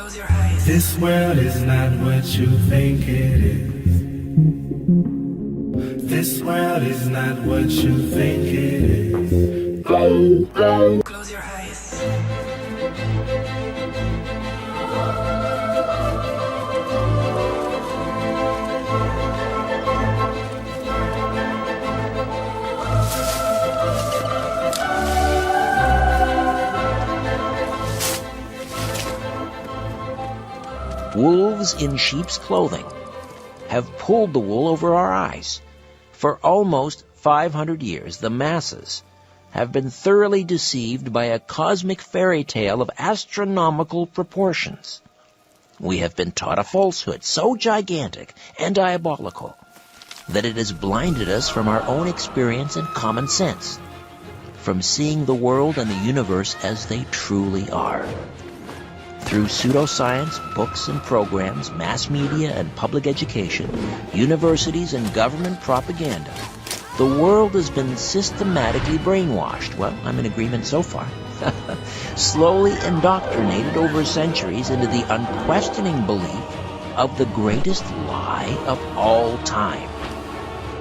This world is not what you think it is. This world is not what you think it is. Close your eyes. Wolves in sheep's clothing have pulled the wool over our eyes. For almost 500 years, the masses have been thoroughly deceived by a cosmic fairy tale of astronomical proportions. We have been taught a falsehood so gigantic and diabolical that it has blinded us from our own experience and common sense, from seeing the world and the universe as they truly are. Through pseudoscience, books and programs, mass media and public education, universities and government propaganda, the world has been systematically brainwashed. Well, I'm in agreement so far. Slowly indoctrinated over centuries into the unquestioning belief of the greatest lie of all time.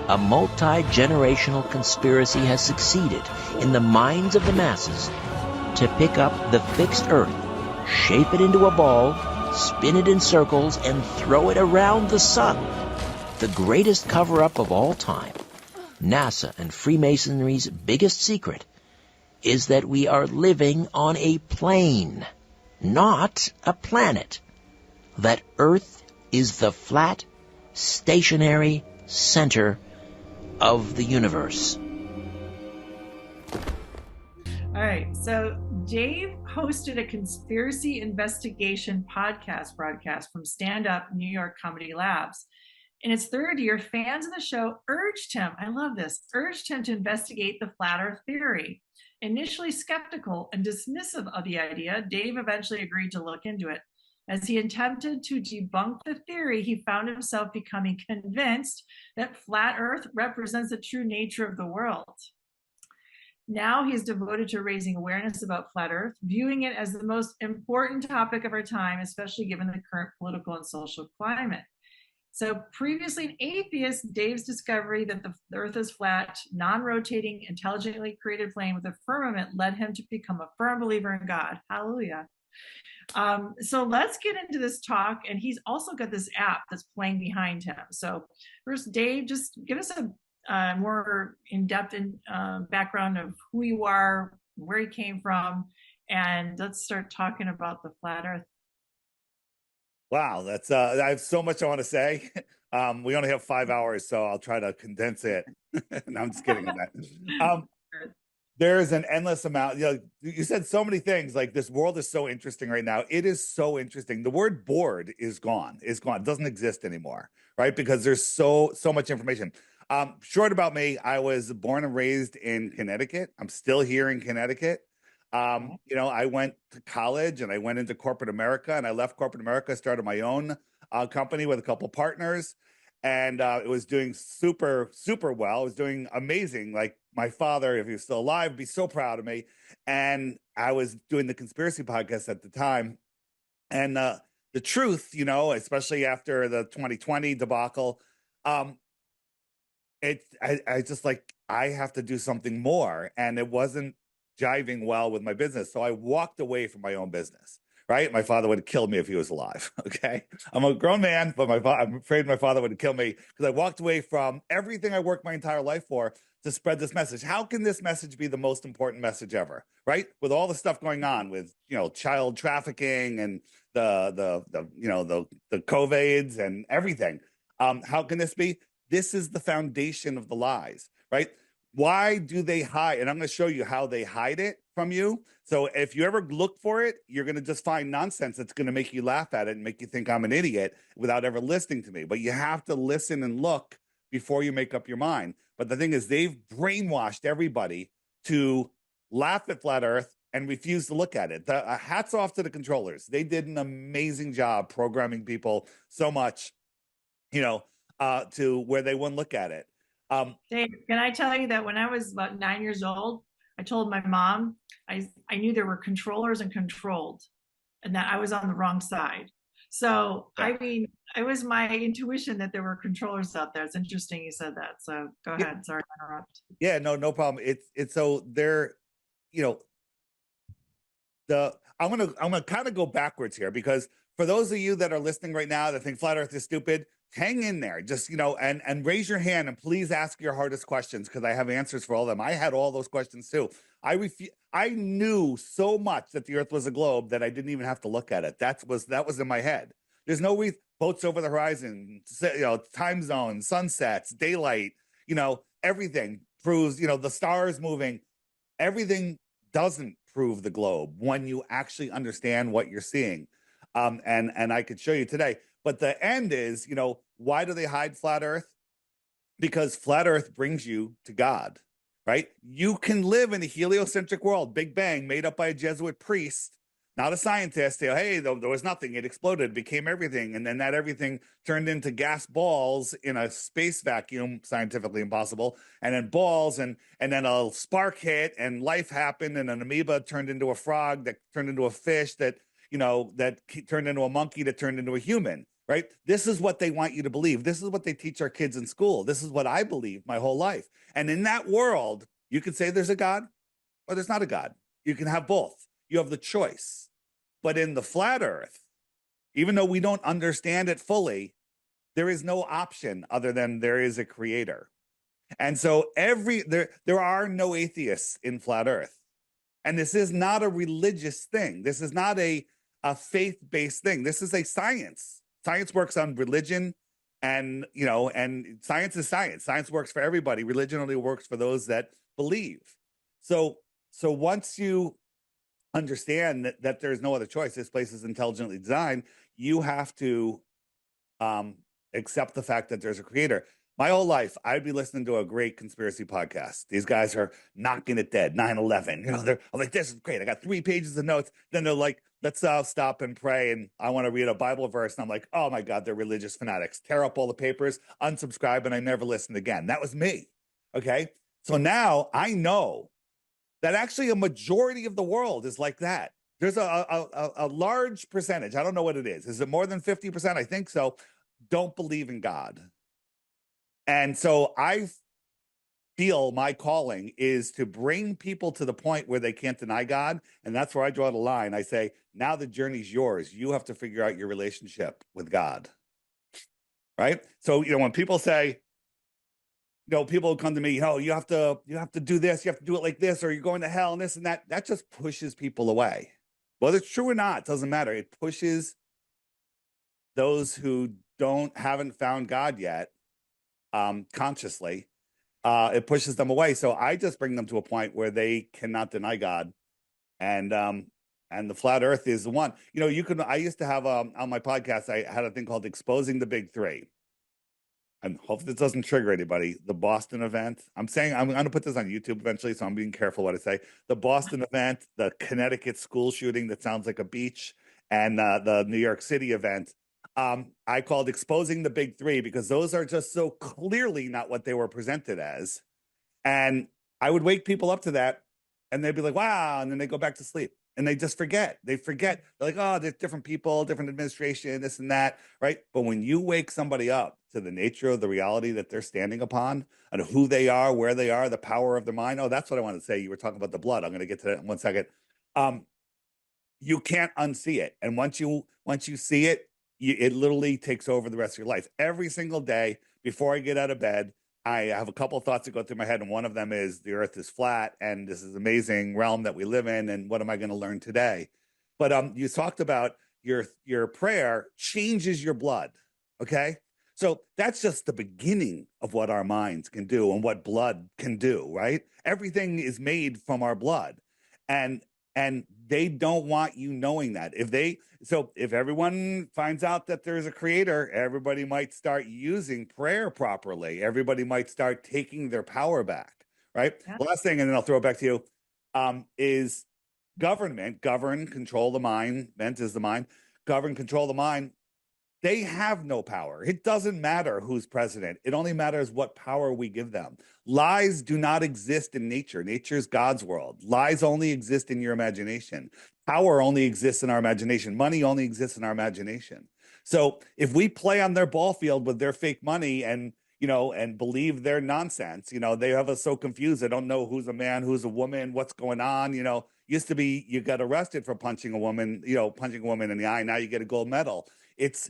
A multi-generational conspiracy has succeeded in the minds of the masses to pick up the fixed earth, shape it into a ball, spin it in circles, and throw it around the sun. The greatest cover-up of all time, NASA and Freemasonry's biggest secret, is that we are living on a plane, not a planet. That Earth is the flat, stationary center of the universe. All right, so Dave hosted a conspiracy investigation podcast broadcast from Stand Up New York Comedy Labs. In its third year, fans of the show urged him, I love this, urged him to investigate the flat earth theory. Initially skeptical and dismissive of the idea, Dave eventually agreed to look into it. As he attempted to debunk the theory, he found himself becoming convinced that flat earth represents the true nature of the world. Now he is devoted to raising awareness about flat earth, viewing it as the most important topic of our time, especially given the current political and social climate. So previously an atheist, Dave's discovery that the earth is flat, non-rotating, intelligently created plane with a firmament led him to become a firm believer in God. Hallelujah. So let's get into this talk. And he's also got this app that's playing behind him. So first, Dave, just give us a more in-depth background of who you are, where you came from, and let's start talking about the flat earth. Wow, that's I have so much I want to say. We only have 5 hours, so I'll try to condense it. No, I'm just kidding on that. There's an endless amount. You know, you said so many things. Like, this world is so interesting right now. It is so interesting. The word bored is gone. It's gone. It doesn't exist anymore, right? Because there's so much information. Short about me, I was born and raised in Connecticut. I'm still here in Connecticut. You know, I went to college and I went into corporate America, and I left corporate America, started my own company with a couple partners, and it was doing super well. It was doing amazing. Like, my father, if he was still alive, would be so proud of me. And I was doing the conspiracy podcast at the time. And the truth, you know, especially after the 2020 debacle, I just like, I have to do something more. And it wasn't jiving well with my business. So I walked away from my own business, right? My father would have killed me if he was alive. Okay. I'm a grown man, but I'm afraid my father would kill me because I walked away from everything I worked my entire life for to spread this message. How can this message be the most important message ever? Right? With all the stuff going on with, you know, child trafficking and the COVIDs and everything. How can this be? This is the foundation of the lies, right? Why do they hide? And I'm going to show you how they hide it from you. So if you ever look for it, you're going to just find nonsense that's going to make you laugh at it and make you think I'm an idiot without ever listening to me. But you have to listen and look before you make up your mind. But the thing is, they've brainwashed everybody to laugh at flat earth and refuse to look at it. Hats off to the controllers. They did an amazing job programming people so much, you know, to where they wouldn't look at it. Dave, can I tell you that when I was about 9 years old, I told my mom I knew there were controllers and controlled. and that I was on the wrong side. So, Yeah. I mean, it was my intuition that there were controllers out there. It's interesting you said that. So go Yeah, ahead. Sorry to interrupt. yeah, no problem. It's so they're, you know, I'm gonna kind of go backwards here, because for those of you that are listening right now that think flat Earth is stupid, hang in there. Just, and raise your hand and please ask your hardest questions, because I have answers for all of them. I had all those questions too. I knew so much that the Earth was a globe that I didn't even have to look at it. That was in my head. There's no reason. Boats over the horizon, time zones, sunsets, daylight, everything proves, the stars moving, everything doesn't prove the globe when you actually understand what you're seeing. And I could show you today. But the end is, why do they hide flat Earth? Because flat Earth brings you to God, right? You can live in a heliocentric world, Big Bang, made up by a Jesuit priest, not a scientist. Hey, there was nothing. It exploded, became everything. And then that everything turned into gas balls in a space vacuum, scientifically impossible. And then balls, and then a spark hit and life happened. And an amoeba turned into a frog that turned into a fish that turned into a monkey that turned into a human, right? This is what they want you to believe. This is what they teach our kids in school. This is what I believed my whole life. And in that world, you could say there's a God or there's not a God. You can have both. You have the choice. But in the flat Earth, even though we don't understand it fully, there is no option other than there is a creator. And so there are no atheists in flat Earth. And this is not a religious thing. This is not a faith-based thing. This is a science. Science works on religion, and science is science. Science works for everybody. Religion only works for those that believe. So once you understand that there's no other choice, this place is intelligently designed, you have to accept the fact that there's a creator. My whole life, I'd be listening to a great conspiracy podcast. These guys are knocking it dead, 9/11. I'm like, this is great. I got 3 pages of notes. Then they're like, let's stop and pray. And I want to read a Bible verse. And I'm like, oh my God, they're religious fanatics. Tear up all the papers, unsubscribe, and I never listened again. That was me. Okay. So now I know that actually a majority of the world is like that. There's a large percentage. I don't know what it is. Is it more than 50%? I think so. Don't believe in God. And so I feel my calling is to bring people to the point where they can't deny God. And that's where I draw the line. I say, now the journey's yours. You have to figure out your relationship with God. Right? So, when people say, people come to me, you have to do this, you have to do it like this, or you're going to hell and this and that. That just pushes people away. Whether it's true or not, it doesn't matter. It pushes those who haven't found God yet, consciously. It pushes them away. So I just bring them to a point where they cannot deny God. And the flat Earth is the one. I used to have on my podcast, I had a thing called Exposing the Big Three. And hope this doesn't trigger anybody. The Boston event. I'm saying I'm going to put this on YouTube eventually, so I'm being careful what I say. The Boston event, the Connecticut school shooting that sounds like a beach, and the New York City event. I called Exposing the Big Three, because those are just so clearly not what they were presented as. And I would wake people up to that, and they'd be like, wow, and then they go back to sleep. And they just forget. They're like, oh, there's different people, different administration, this and that, right? But when you wake somebody up to the nature of the reality that they're standing upon, and who they are, where they are, the power of their mind. Oh, that's what I want to say. You were talking about the blood. I'm going to get to that in 1 second. You can't unsee it. And once you see it, it literally takes over the rest of your life. Every single day before I get out of bed, I have a couple of thoughts that go through my head, and one of them is the Earth is flat, and this is an amazing realm that we live in, and what am I going to learn today? But you talked about your prayer changes your blood, okay? So that's just the beginning of what our minds can do and what blood can do, right? Everything is made from our blood, and they don't want you knowing that. If everyone finds out that there's a creator, everybody might start using prayer properly. Everybody might start taking their power back, right? Yeah. Last thing, and then I'll throw it back to you, is government. Govern, control the mind. Ment is the mind. Govern, control the mind. They have no power. It doesn't matter who's president. It only matters what power we give them. Lies do not exist in nature. Nature is God's world. Lies only exist in your imagination. Power only exists in our imagination. Money only exists in our imagination. So if we play on their ball field with their fake money and, and believe their nonsense, they have us so confused. They don't know who's a man, who's a woman, what's going on. Used to be you got arrested for punching a woman, punching a woman in the eye. Now you get a gold medal. It's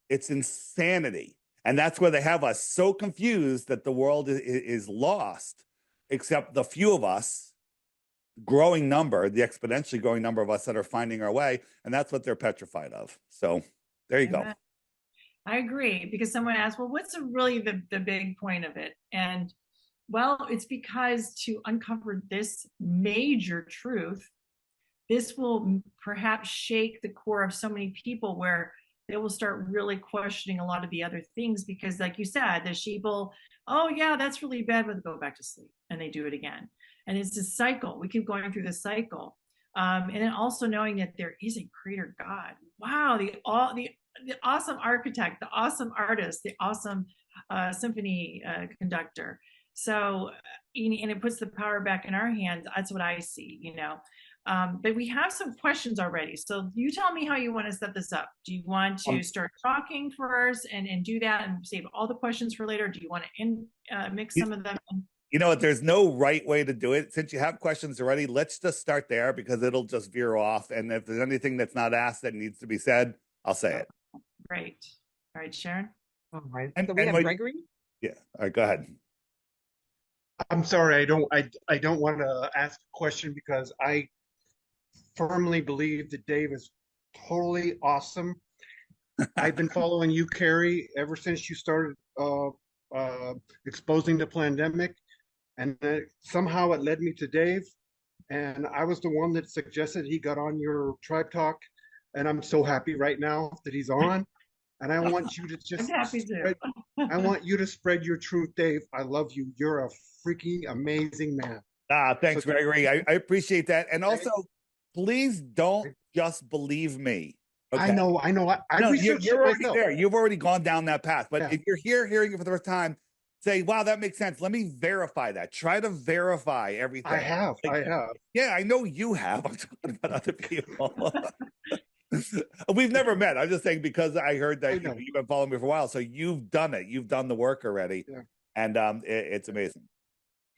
insanity. And that's where they have us so confused that the world is lost, except the few of us, growing number, the exponentially growing number of us that are finding our way. And that's what they're petrified of. So there you go. I agree, because someone asked, well, what's really the big point of it? And well, it's because to uncover this major truth, this will perhaps shake the core of so many people where they will start really questioning a lot of the other things, because like you said, the sheeple, oh yeah, that's really bad, but they go back to sleep and they do it again. And it's a cycle. We keep going through this cycle. And then also knowing that there is a creator God. Wow, the awesome architect, the awesome artist, the awesome symphony conductor. So, and it puts the power back in our hands. That's what I see, But we have some questions already. So you tell me how you want to set this up. Do you want to start talking first and do that and save all the questions for later? Do you want to mix some of them in? You know what? There's no right way to do it. Since you have questions already, let's just start there because it'll just veer off. And if there's anything that's not asked that needs to be said, I'll say it. Great. All right, Sharon. All right. So we have Gregory. Yeah. All right. Go ahead. I'm sorry. I don't want to ask a question because I firmly believe that Dave is totally awesome. I've been following you, Carrie, ever since you started exposing the pandemic. And somehow it led me to Dave. And I was the one that suggested he got on your Tribe Talk. And I'm so happy right now that he's on. And I want you to just I want you to spread your truth, Dave. I love you. You're a freaking amazing man. Thanks, so, Gregory. I appreciate that. And also, please don't just believe me. Okay? I know. You're already there. You've already gone down that path. But if you're here hearing it for the first time, say, wow, that makes sense. Let me verify that. Try to verify everything. I have. Yeah, I know you have. I'm talking about other people. We've never met. I'm just saying because I heard that you've been following me for a while. So you've done it. You've done the work already. Yeah. And it's amazing.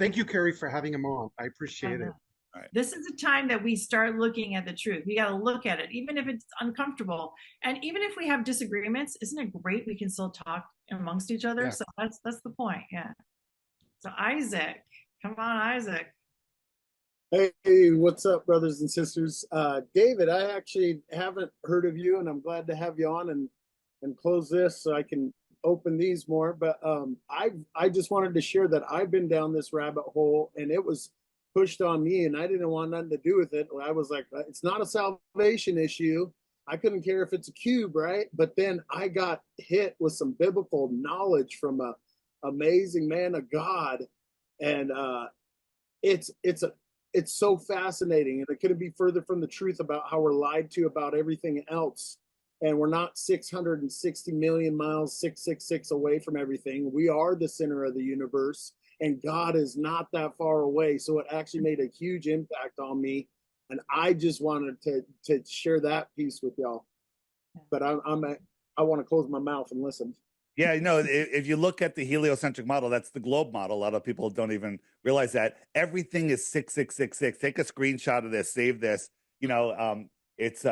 Thank you, Carrie, for having him on. I appreciate it. Right. This is the time that we start looking at the truth. We got to look at it, even if it's uncomfortable. And even if we have disagreements, isn't it great we can still talk amongst each other? Yeah. So that's the point. Yeah. So Isaac, come on, Isaac. Hey, what's up, brothers and sisters? David, I actually haven't heard of you, and I'm glad to have you on and close this so I can open these more. But I just wanted to share that I've been down this rabbit hole, and it was pushed on me, and I didn't want nothing to do with it. I was like, it's not a salvation issue. I couldn't care if it's a cube, right? But then I got hit with some biblical knowledge from a amazing man of God, and it's so fascinating, and it couldn't be further from the truth about how we're lied to about everything else. And we're not 660 million miles, 666 away from everything. We are the center of the universe, and God is not that far away. So it actually made a huge impact on me. And I just wanted to share that piece with y'all. But I want to close my mouth and listen. Yeah, if you look at the heliocentric model, that's the globe model. A lot of people don't even realize that everything is 6666. Take a screenshot of this, save this. It's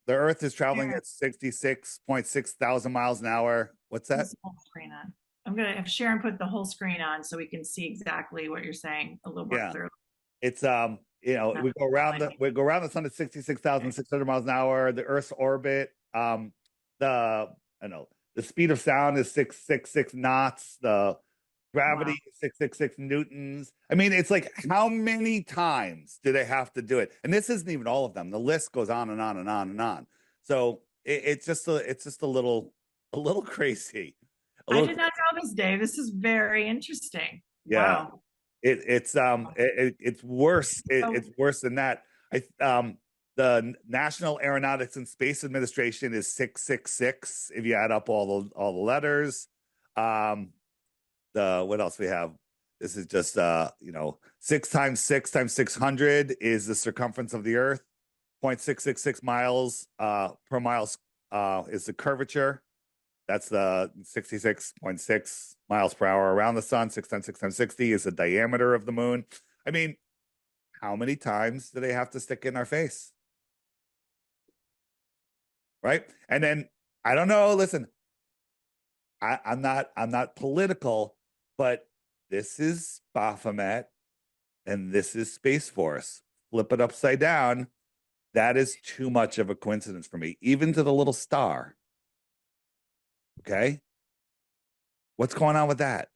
the Earth is traveling at 66.6 thousand miles an hour. What's that? Screen on. I'm gonna have Sharon put the whole screen on so we can see exactly what you're saying a little more clearly. It's we go around the sun at 66,600 miles an hour. The Earth's orbit, the speed of sound is 666 knots. The gravity is 666 newtons. I mean, it's like, how many times do they have to do it? And this isn't even all of them. The list goes on and on and on and on. So it's just a little crazy. I did not know this, Dave. This is very interesting. Yeah. Wow. It's worse. It's worse than that. The National Aeronautics and Space Administration is 666 if you add up all the letters. What else we have? This is just 6 times 6 times 600 is the circumference of the Earth. 0.666 miles per mile is the curvature. That's the 66.6 miles per hour around the sun. 6 times 6 times 60 is the diameter of the moon. I mean, how many times do they have to stick in our face? Right? And then I don't know. Listen, I'm not political, but this is Baphomet and this is Space Force. Flip it upside down. That is too much of a coincidence for me, even to the little star. Okay. What's going on with that?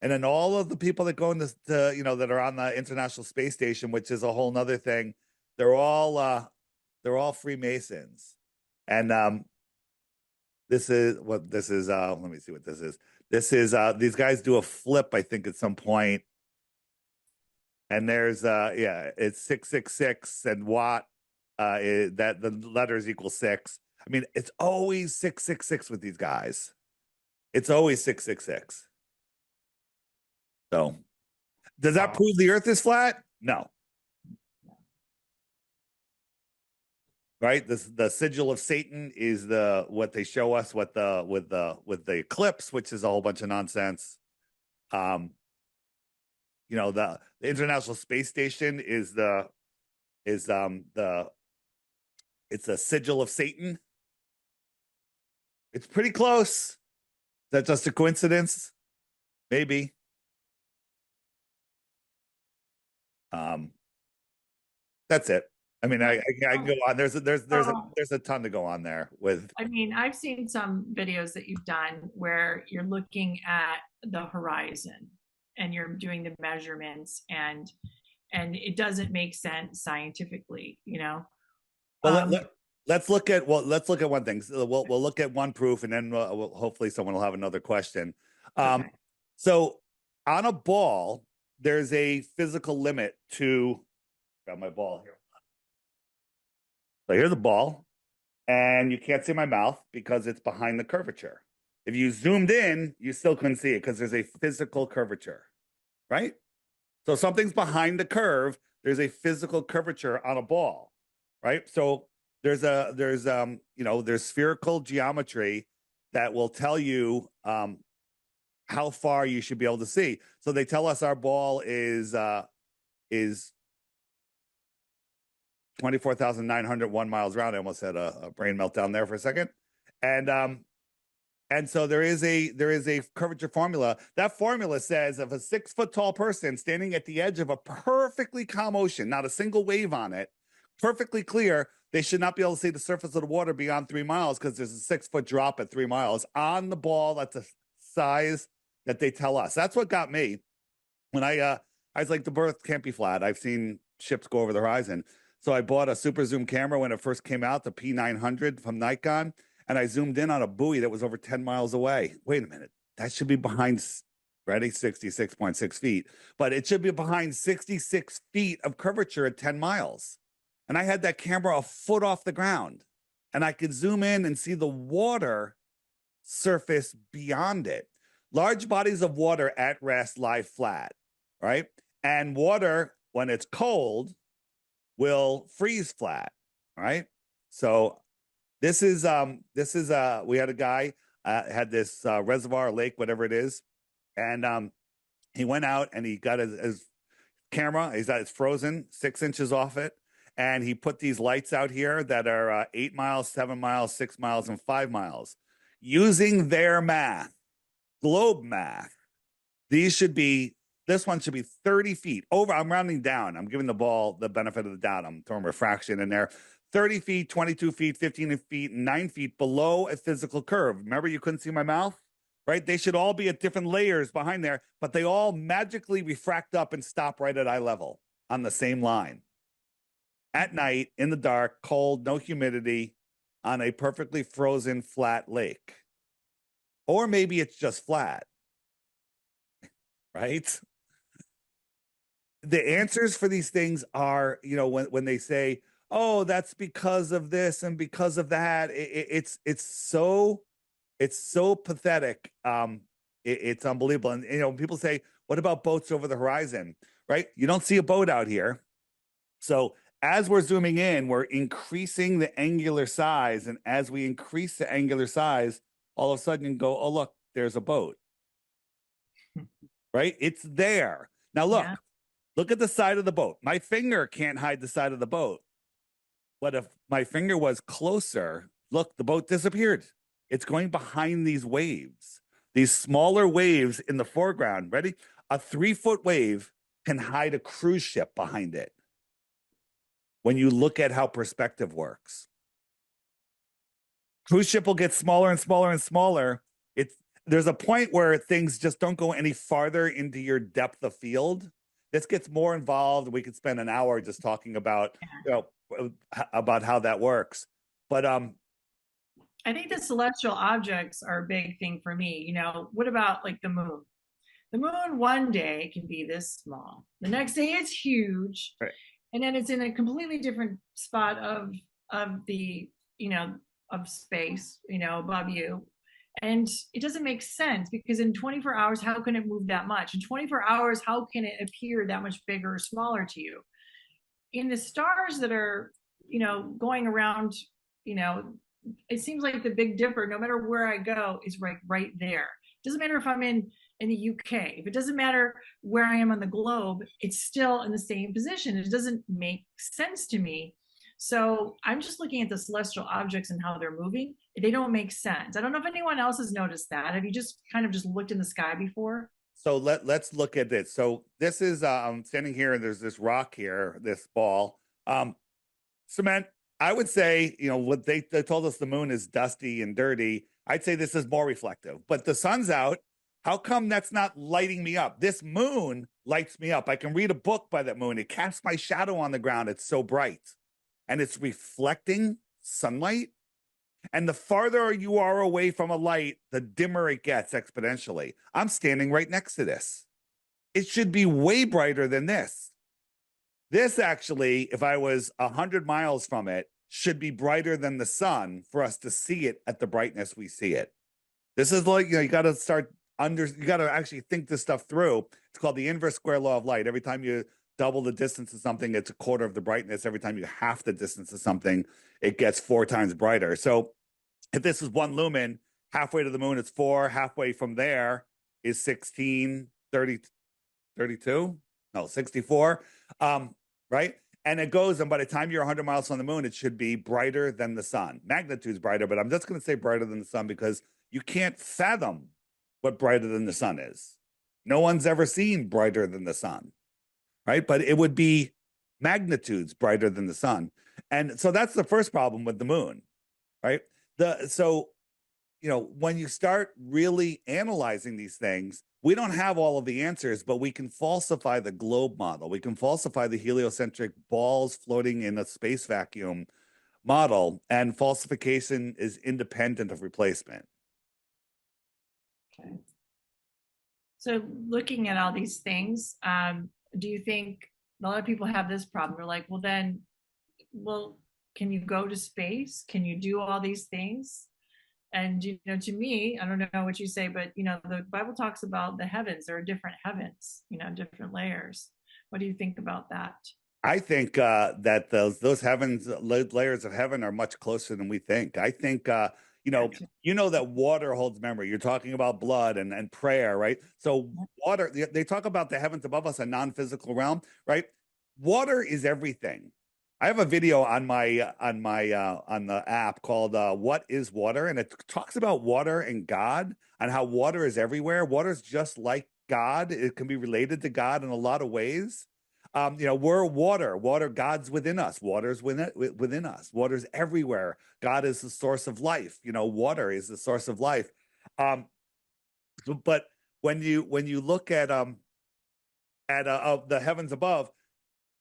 And then all of the people that go into, that are on the International Space Station, which is a whole nother thing, they're all Freemasons. And this is what this is. Let me see what this is. This is these guys do a flip, I think, at some point. And there's it's 666 and watt that the letters equal 6. I mean, it's always 666 with these guys. It's always 666. So, does that prove the Earth is flat? No. Right? The sigil of Satan is what they show us with the eclipse, which is a whole bunch of nonsense. The International Space Station is it's a sigil of Satan. It's pretty close. Is that just a coincidence? Maybe. That's it. I mean, I can go on. There's a ton to go on there with. I mean, I've seen some videos that you've done where you're looking at the horizon and you're doing the measurements, and it doesn't make sense scientifically, Well, let's look at one thing. So we'll look at one proof, and then hopefully someone will have another question. Okay. So on a ball, there's a physical limit to. Got my ball here. So here's the ball, and you can't see my mouth because it's behind the curvature. If you zoomed in, you still couldn't see it because there's a physical curvature, right? So something's behind the curve. There's a physical curvature on a ball, right? So there's spherical geometry that will tell you how far you should be able to see. So they tell us our ball is 24,901 miles around. I almost had a brain meltdown there for a second. And so there is a curvature formula. That formula says if a 6 foot tall person standing at the edge of a perfectly calm ocean, not a single wave on it, perfectly clear, they should not be able to see the surface of the water beyond 3 miles because there's a 6 foot drop at 3 miles on the ball. That's the size that they tell us. That's what got me when I was like, the Earth can't be flat. I've seen ships go over the horizon. So I bought a super zoom camera when it first came out, the P900 from Nikon, and I zoomed in on a buoy that was over 10 miles away. Wait a minute. That should be behind, ready, 66.6 feet. But it should be behind 66 feet of curvature at 10 miles. And I had that camera a foot off the ground. And I could zoom in and see the water surface beyond it. Large bodies of water at rest lie flat, right? And water, when it's cold, will freeze flat, right? So this is we had a guy had this reservoir, lake, whatever it is, and he went out and he got his camera. It's frozen 6 inches off it, and he put these lights out here that are 8 miles, 7 miles, 6 miles, and 5 miles. Using their math, globe math, this one should be 30 feet over. I'm rounding down. I'm giving the ball the benefit of the doubt. I'm throwing refraction in there. 30 feet, 22 feet, 15 feet, and 9 feet below a physical curve. Remember, you couldn't see my mouth, right? They should all be at different layers behind there, but they all magically refract up and stop right at eye level on the same line. At night, in the dark, cold, no humidity, on a perfectly frozen flat lake. Or maybe it's just flat, right? The answers for these things are, when they say, oh, that's because of this and because of that, it's so pathetic. It's unbelievable. And, when people say, what about boats over the horizon, right? You don't see a boat out here. So as we're zooming in, we're increasing the angular size. And as we increase the angular size, all of a sudden you can go, oh, look, there's a boat, right? It's there. Now, look, Yeah. look at the side of the boat. My finger can't hide the side of the boat. But if my finger was closer, look, the boat disappeared. It's going behind these waves, these smaller waves in the foreground. Ready? A 3-foot wave can hide a cruise ship behind it when you look at how perspective works. Cruise ship will get smaller and smaller and smaller. There's a point where things just don't go any farther into your depth of field. This gets more involved. We could spend an hour just talking about, about how that works. But I think the celestial objects are a big thing for me. You know, what about like the moon? The moon one day can be this small. The next day it's huge. Right. And then it's in a completely different spot of the, of space, above you. And it doesn't make sense because in 24 hours, how can it move that much? In 24 hours, how can it appear that much bigger or smaller to you? In the stars that are, going around, it seems like the Big Dipper, no matter where I go, is right there. It doesn't matter if I'm in the UK. If it doesn't matter where I am on the globe, it's still in the same position. It doesn't make sense to me. So I'm just looking at the celestial objects and how they're moving. They don't make sense. I don't know if anyone else has noticed that. Have you just kind of just looked in the sky before? So let's look at this. So this is I'm standing here and there's this rock here, this ball. Cement, I would say, what they told us the moon is dusty and dirty. I'd say this is more reflective, but the sun's out. How come that's not lighting me up? This moon lights me up. I can read a book by that moon. It casts my shadow on the ground. It's so bright. And it's reflecting sunlight. And the farther you are away from a light, the dimmer it gets exponentially. I'm standing right next to this. It should be way brighter than this. This actually, if I was 100 miles from it, should be brighter than the sun for us to see it at the brightness we see it. This is like, you got to you got to actually think this stuff through. It's called the inverse square law of light. Every time you double the distance of something, it's a quarter of the brightness. Every time you half the distance of something, it gets 4 times brighter. So if this is 1 lumen, halfway to the moon, it's 4. Halfway from there is 16, 30, 32? No, 64. Right? And it goes, and by the time you're 100 miles from the moon, it should be brighter than the sun. Magnitude's brighter, but I'm just going to say brighter than the sun because you can't fathom what brighter than the sun is. No one's ever seen brighter than the sun, right? But it would be magnitudes brighter than the sun. And so that's the first problem with the moon, right? When you start really analyzing these things, we don't have all of the answers, but we can falsify the globe model. We can falsify the heliocentric balls floating in a space vacuum model, and falsification is independent of replacement. Okay. So looking at all these things, do you think a lot of people have this problem? They're like, well, can you go to space? Can you do all these things? And, to me, I don't know what you say, but, the Bible talks about the heavens. There are different heavens, different layers. What do you think about that? I think that those heavens, layers of heaven are much closer than we think. I think, that water holds memory. You're talking about blood and prayer, right? So water, they talk about the heavens above us, a non-physical realm, right? Water is everything. I have a video on the app called "What is Water," and it talks about water and God and how water is everywhere. Water is just like God. It can be related to God in a lot of ways. We're water. Water, God's within us. Water's within us. Water's everywhere. God is the source of life. Water is the source of life. But when you look at the heavens above.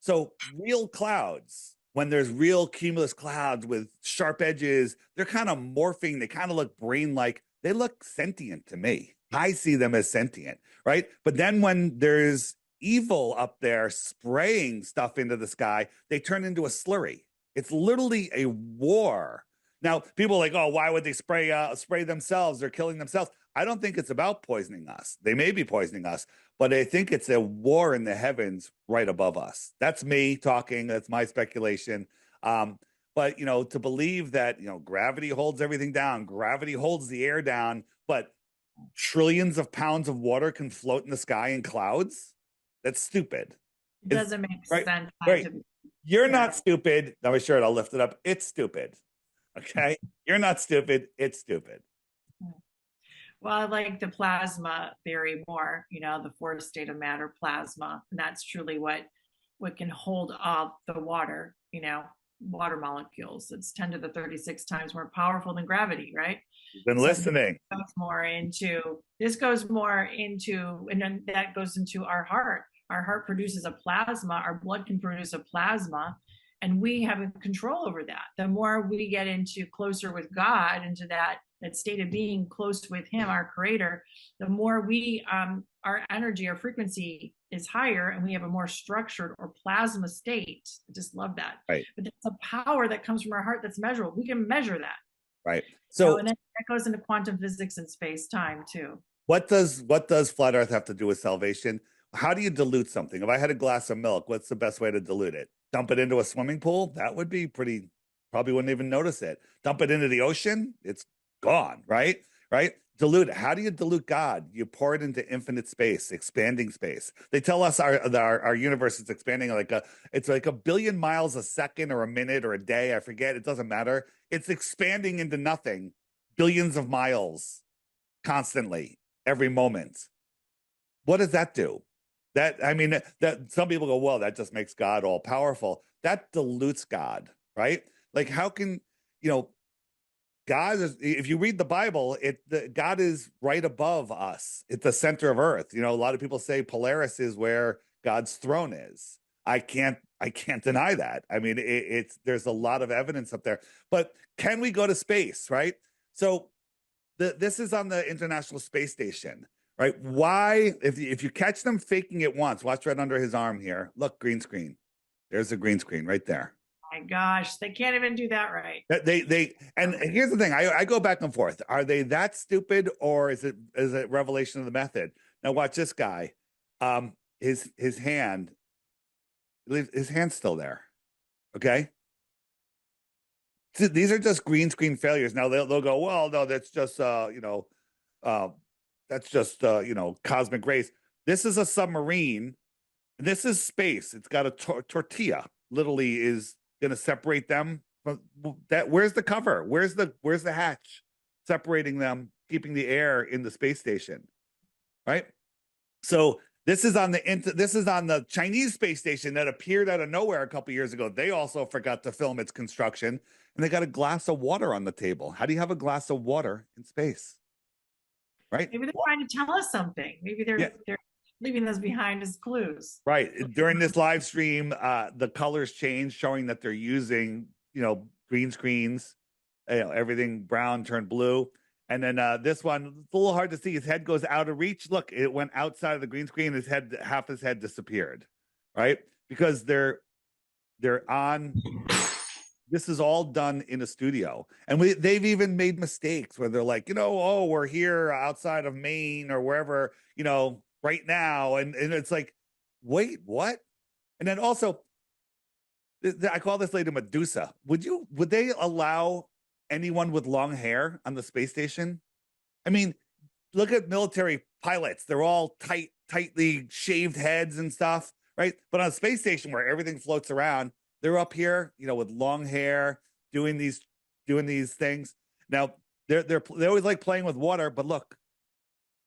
So real clouds, when there's real cumulus clouds with sharp edges, they're kind of morphing. They kind of look brain-like. They look sentient to me. I see them as sentient, right? But then when there's evil up there spraying stuff into the sky, they turn into a slurry. It's literally a war. Now, people are like, oh, why would they spray themselves? They're killing themselves. I don't think it's about poisoning us. They may be poisoning us, but I think it's a war in the heavens right above us. That's me talking. That's my speculation. But to believe that gravity holds everything down, gravity holds the air down, but trillions of pounds of water can float in the sky in clouds. That's stupid. It doesn't make right, sense. right. You're not stupid. Now my shirt, I'll lift it up. It's stupid. Okay. You're not stupid. It's stupid. Well, I like the plasma theory more, the fourth state of matter, plasma. And that's truly what can hold up the water, water molecules. It's 10 to the 36 times more powerful than gravity, right? You've been listening. This goes more into, and then that goes into our heart. Our heart produces a plasma, our blood can produce a plasma, and we have control over that. The more we get into closer with God, into that state of being close with him, our creator, the more we our energy, our frequency is higher, and we have a more structured or plasma state. I just love that. Right. But that's a power that comes from our heart that's measurable. We can measure that. Right. So and then that goes into quantum physics and space-time too. What does flat earth have to do with salvation? How do you dilute something? If I had a glass of milk, what's the best way to dilute it? Dump it into a swimming pool? That would be probably wouldn't even notice it. Dump it into the ocean? It's gone, right? Right? Dilute it. How do you dilute God? You pour it into infinite space, expanding space. They tell us our universe is expanding it's like a billion miles a second or a minute or a day. I forget. It doesn't matter. It's expanding into nothing, billions of miles constantly, every moment. What does that do? That some people go, well, that just makes God all powerful. That dilutes God, right? Like, how can God is, if you read the Bible, God is right above us. It's the center of earth. A lot of people say Polaris is where God's throne is. I can't deny that. There's a lot of evidence up there. But can we go to space, right? So this is on the International Space Station, right? Why, if you catch them faking it once, watch right under his arm here. Look, green screen. There's a green screen right there. My gosh, they can't even do that right. And here's the thing. I go back and forth. Are they that stupid, or is it revelation of the method? Now watch this guy. His hand's still there. Okay. So these are just green screen failures. Now they'll go, well, no, that's just cosmic rays. This is a submarine. This is space. It's got a tortilla. Literally is going to separate them from that. Where's the cover? Where's the hatch separating them, keeping the air in the space station, right? So this is on the Chinese space station that appeared out of nowhere a couple years ago. They also forgot to film its construction, and they got a glass of water on the table. How do you have a glass of water in space, right? Maybe they're trying to tell us something. Maybe they're leaving us behind as clues. Right. During this live stream, the colors change, showing that they're using, green screens, everything brown turned blue. And then this one, it's a little hard to see. His head goes out of reach. Look, it went outside of the green screen. Half his head disappeared, right? Because they're on. This is all done in a studio, and they've even made mistakes where they're like, oh, we're here outside of Maine or wherever, right now, and it's like, wait, what? And then also, I call this lady Medusa. Would they allow anyone with long hair on the space station? Look at military pilots. They're all tightly shaved heads and stuff, right? But on a space station where everything floats around, they're up here, with long hair, doing these things. Now they always like playing with water, but look,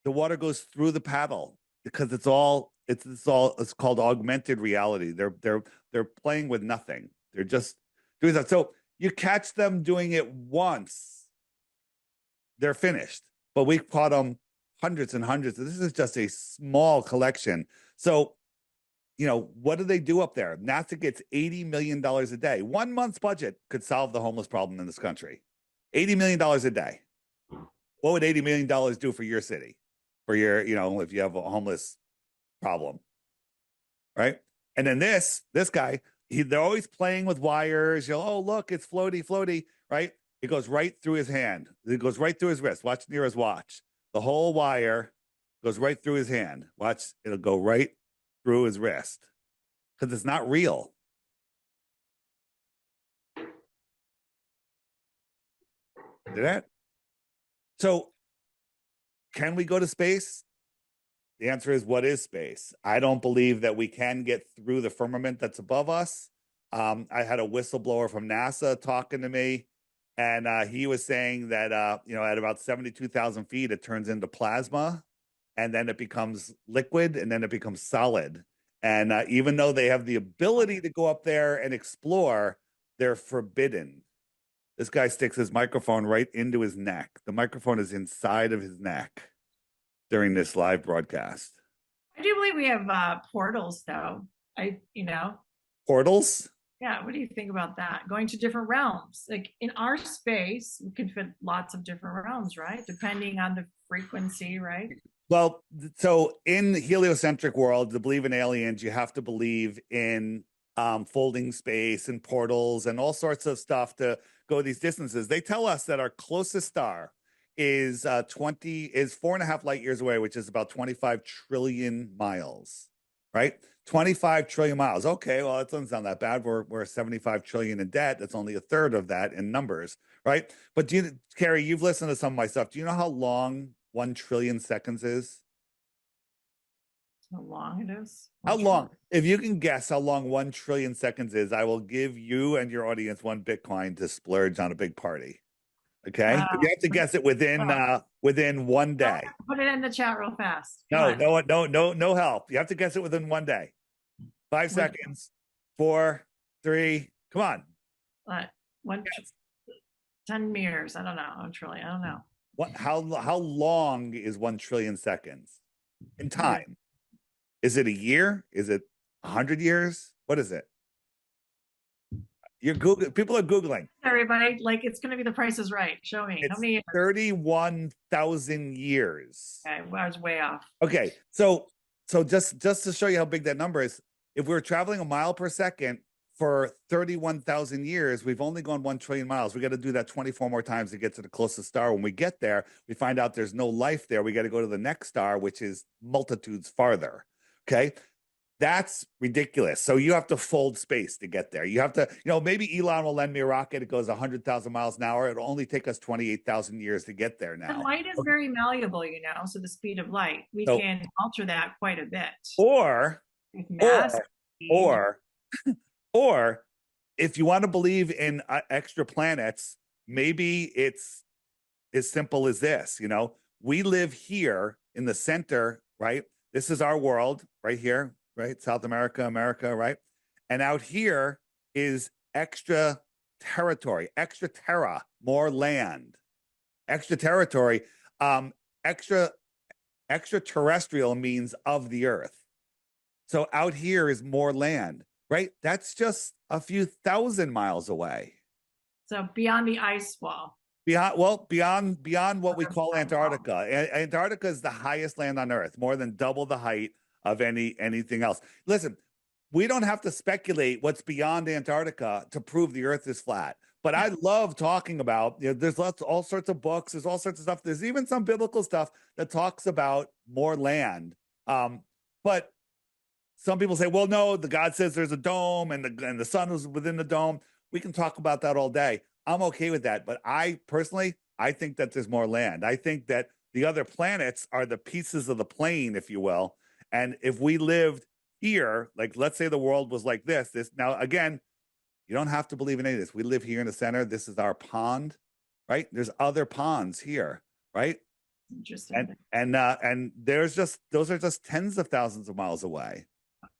the water goes through the paddle because it's called augmented reality. They're playing with nothing. They're just doing that. So you catch them doing it once, they're finished. But we caught them hundreds and hundreds. This is just a small collection. So, what do they do up there? NASA gets $80 million a day. 1 month's budget could solve the homeless problem in this country. $80 million a day. What would $80 million do for your city? For your, if you have a homeless problem, right? And then this guy, they're always playing with wires. Oh, look, it's floaty, right? It goes right through his hand. It goes right through his wrist. Watch near his watch. The whole wire goes right through his hand. Watch, it'll go right through his wrist because it's not real. Did that? So, can we go to space? The answer is, what is space? I don't believe that we can get through the firmament that's above us. I had a whistleblower from NASA talking to me, and he was saying that at about 72,000 feet, it turns into plasma, and then it becomes liquid, and then it becomes solid. And even though they have the ability to go up there and explore, they're forbidden. This guy sticks his microphone right into his neck. The microphone is inside of his neck during this live broadcast. I do believe we have portals, though. Portals? Yeah, what do you think about that? Going to different realms. Like in our space, we can fit lots of different realms, right? Depending on the frequency, right? Well, so in the heliocentric world, to believe in aliens, you have to believe in folding space and portals and all sorts of stuff to go these distances. They tell us that our closest star is 4.5 light years away, which is about 25 trillion miles, right? 25 trillion miles. Okay, well, that doesn't sound that bad. We're 75 trillion in debt. That's only a third of that in numbers, right? But Carrie, you've listened to some of my stuff. Do you know how long 1 trillion seconds is? How long it is? How long? If you can guess how long 1 trillion seconds is, I will give you and your audience 1 Bitcoin to splurge on a big party. Okay, you have to guess it within 1 day. Put it in the chat real fast. No help. You have to guess it within 1 day. 5 seconds. 4, 3. Come on. What? 10 meters. I don't know. I don't know. What? How long is 1 trillion seconds in time? Is it a year? Is it 100 years? What is it? You're Googling. People are Googling. Everybody, like it's going to be The Price is Right. Show me. It's how many years? 31,000 years. Okay, well, I was way off. Okay, so just to show you how big that number is, if we're traveling a mile per second for 31,000 years, we've only gone 1 trillion miles. We got to do that 24 more times to get to the closest star. When we get there, we find out there's no life there. We got to go to the next star, which is multitudes farther. Okay. That's ridiculous. So you have to fold space to get there. You have to, maybe Elon will lend me a rocket. It goes 100,000 miles an hour. It'll only take us 28,000 years to get there now. The light is very malleable, so the speed of light, we can alter that quite a bit. Or if you want to believe in extra planets, maybe it's as simple as this. We live here in the center, right? This is our world right here, right? South America, right? And out here is extra territory, extra terra, more land, extra territory. Extraterrestrial means of the earth. So out here is more land, right? That's just a few thousand miles away. So beyond the ice wall. Beyond what we call Antarctica. Antarctica is the highest land on Earth, more than double the height of anything else. Listen, we don't have to speculate what's beyond Antarctica to prove the Earth is flat. But I love talking about, there's all sorts of books, there's all sorts of stuff. There's even some biblical stuff that talks about more land. But some people say, well, no, the God says there's a dome and the sun is within the dome. We can talk about that all day. I'm okay with that. But I think that there's more land. I think that the other planets are the pieces of the plane, if you will. And if we lived here, like let's say the world was like this now, again, you don't have to believe in any of this. We live here in the center. This is our pond, right? There's other ponds here, right? Interesting. And those are just tens of thousands of miles away.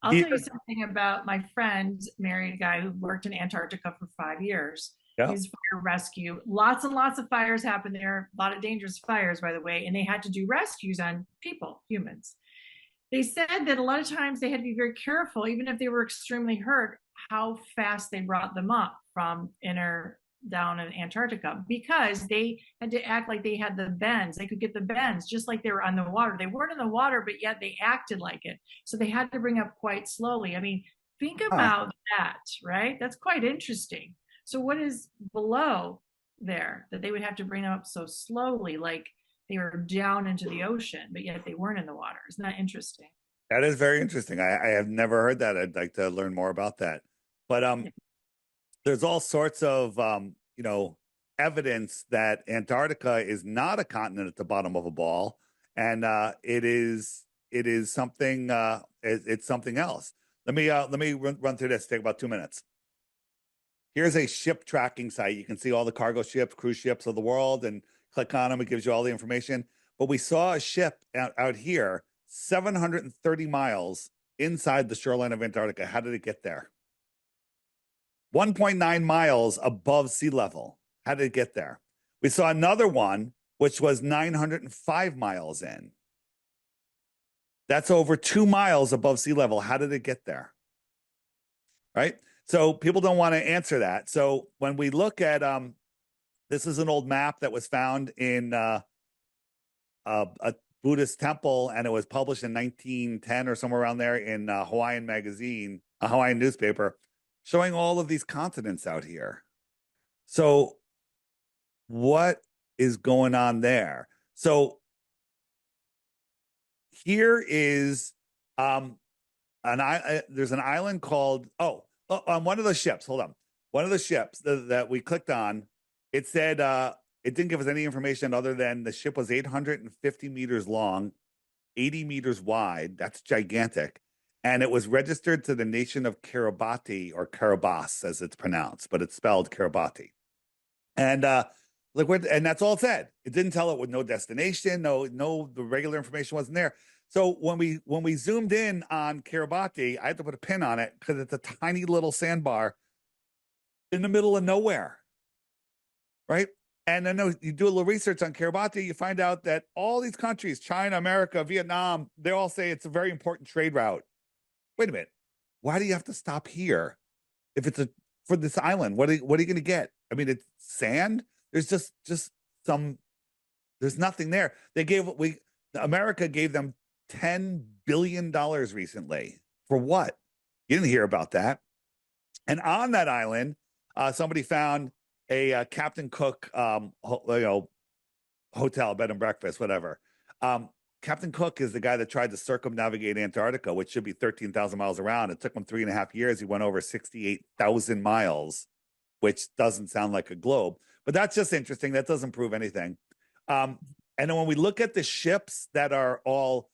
I'll tell you something about my friend, married a guy who worked in Antarctica for 5 years. Yeah. He's fire rescue. Lots and lots of fires happen there. A lot of dangerous fires, by the way. And they had to do rescues on people, humans. They said that a lot of times they had to be very careful, even if they were extremely hurt, how fast they brought them up from down in Antarctica, because they had to act like they had the bends. They could get the bends just like they were on the water. They weren't in the water, but yet they acted like it. So they had to bring up quite slowly. I mean, think about that, right? That's quite interesting. So what is below? there, that they would have to bring them up so slowly, like they were down into the ocean, but yet they weren't in the water. Isn't that interesting? That is very interesting. I have never heard that. I'd like to learn more about that. But Yeah. there's all sorts of evidence that Antarctica is not a continent at the bottom of a ball, and it is something it's something else. Let me run through this. Take about 2 minutes. Here's a ship tracking site. You can see all the cargo ships, cruise ships of the world, and click on them. It gives you all the information. But we saw a ship out here, 730 miles inside the shoreline of Antarctica. How did it get there? 1.9 miles above sea level. How did it get there? We saw another one, which was 905 miles in. That's over 2 miles above sea level. How did it get there? Right? So people don't want to answer that. So when we look at this is an old map that was found in a Buddhist temple, and it was published in 1910 or somewhere around there in Hawaiian magazine, a Hawaiian newspaper, showing all of these continents out here. So what is going on there? So here is there's an island called on one of the ships. Hold on. One of the ships that we clicked on, it said it didn't give us any information other than the ship was 850 meters long, 80 meters wide. That's gigantic. And it was registered to the nation of Kiribati, or Kiribati as it's pronounced, but it's spelled Kiribati. And and that's all it said. It didn't tell it with no destination, the regular information wasn't there. So when we zoomed in on Kiribati, I had to put a pin on it because it's a tiny little sandbar in the middle of nowhere, right? And then you do a little research on Kiribati, you find out that all these countries, China, America, Vietnam, they all say it's a very important trade route. Wait a minute. Why do you have to stop here if it's for this island? What are you going to get? I mean, it's sand. There's just there's nothing there. America gave them $10 billion recently. For what? You didn't hear about that. And on that island, somebody found a Captain Cook hotel, bed and breakfast, whatever. Captain Cook is the guy that tried to circumnavigate Antarctica, which should be 13,000 miles around. It took him 3.5 years. He went over 68,000 miles, which doesn't sound like a globe. But that's just interesting. That doesn't prove anything. And then when we look at the ships that are all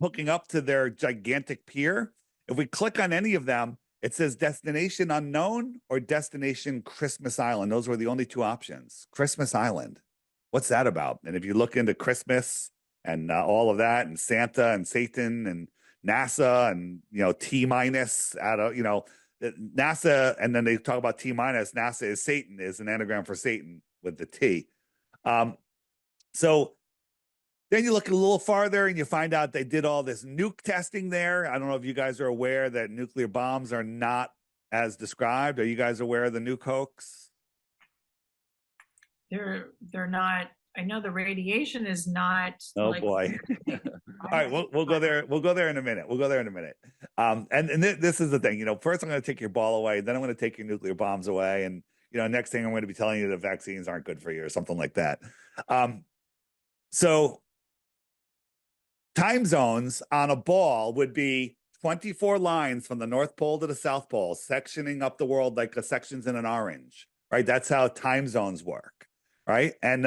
hooking up to their gigantic pier, if we click on any of them, it says destination unknown or destination Christmas Island. Those were the only two options. Christmas Island. What's that about? And if you look into Christmas and all of that, and Santa and Satan and NASA and T minus out of NASA, and then they talk about T minus. NASA is Satan, is an anagram for Satan with the T. So then you look a little farther and you find out they did all this nuke testing there. I don't know if you guys are aware that nuclear bombs are not as described. Are you guys aware of the nuke hoax? They're not. I know the radiation is not. Oh boy! All right, we'll go there. We'll go there in a minute. And this is the thing. First I'm going to take your ball away, then I'm going to take your nuclear bombs away, and next thing I'm going to be telling you that vaccines aren't good for you or something like that. So time zones on a ball would be 24 lines from the North Pole to the South Pole, sectioning up the world like sections in an orange, right? That's how time zones work. Right. And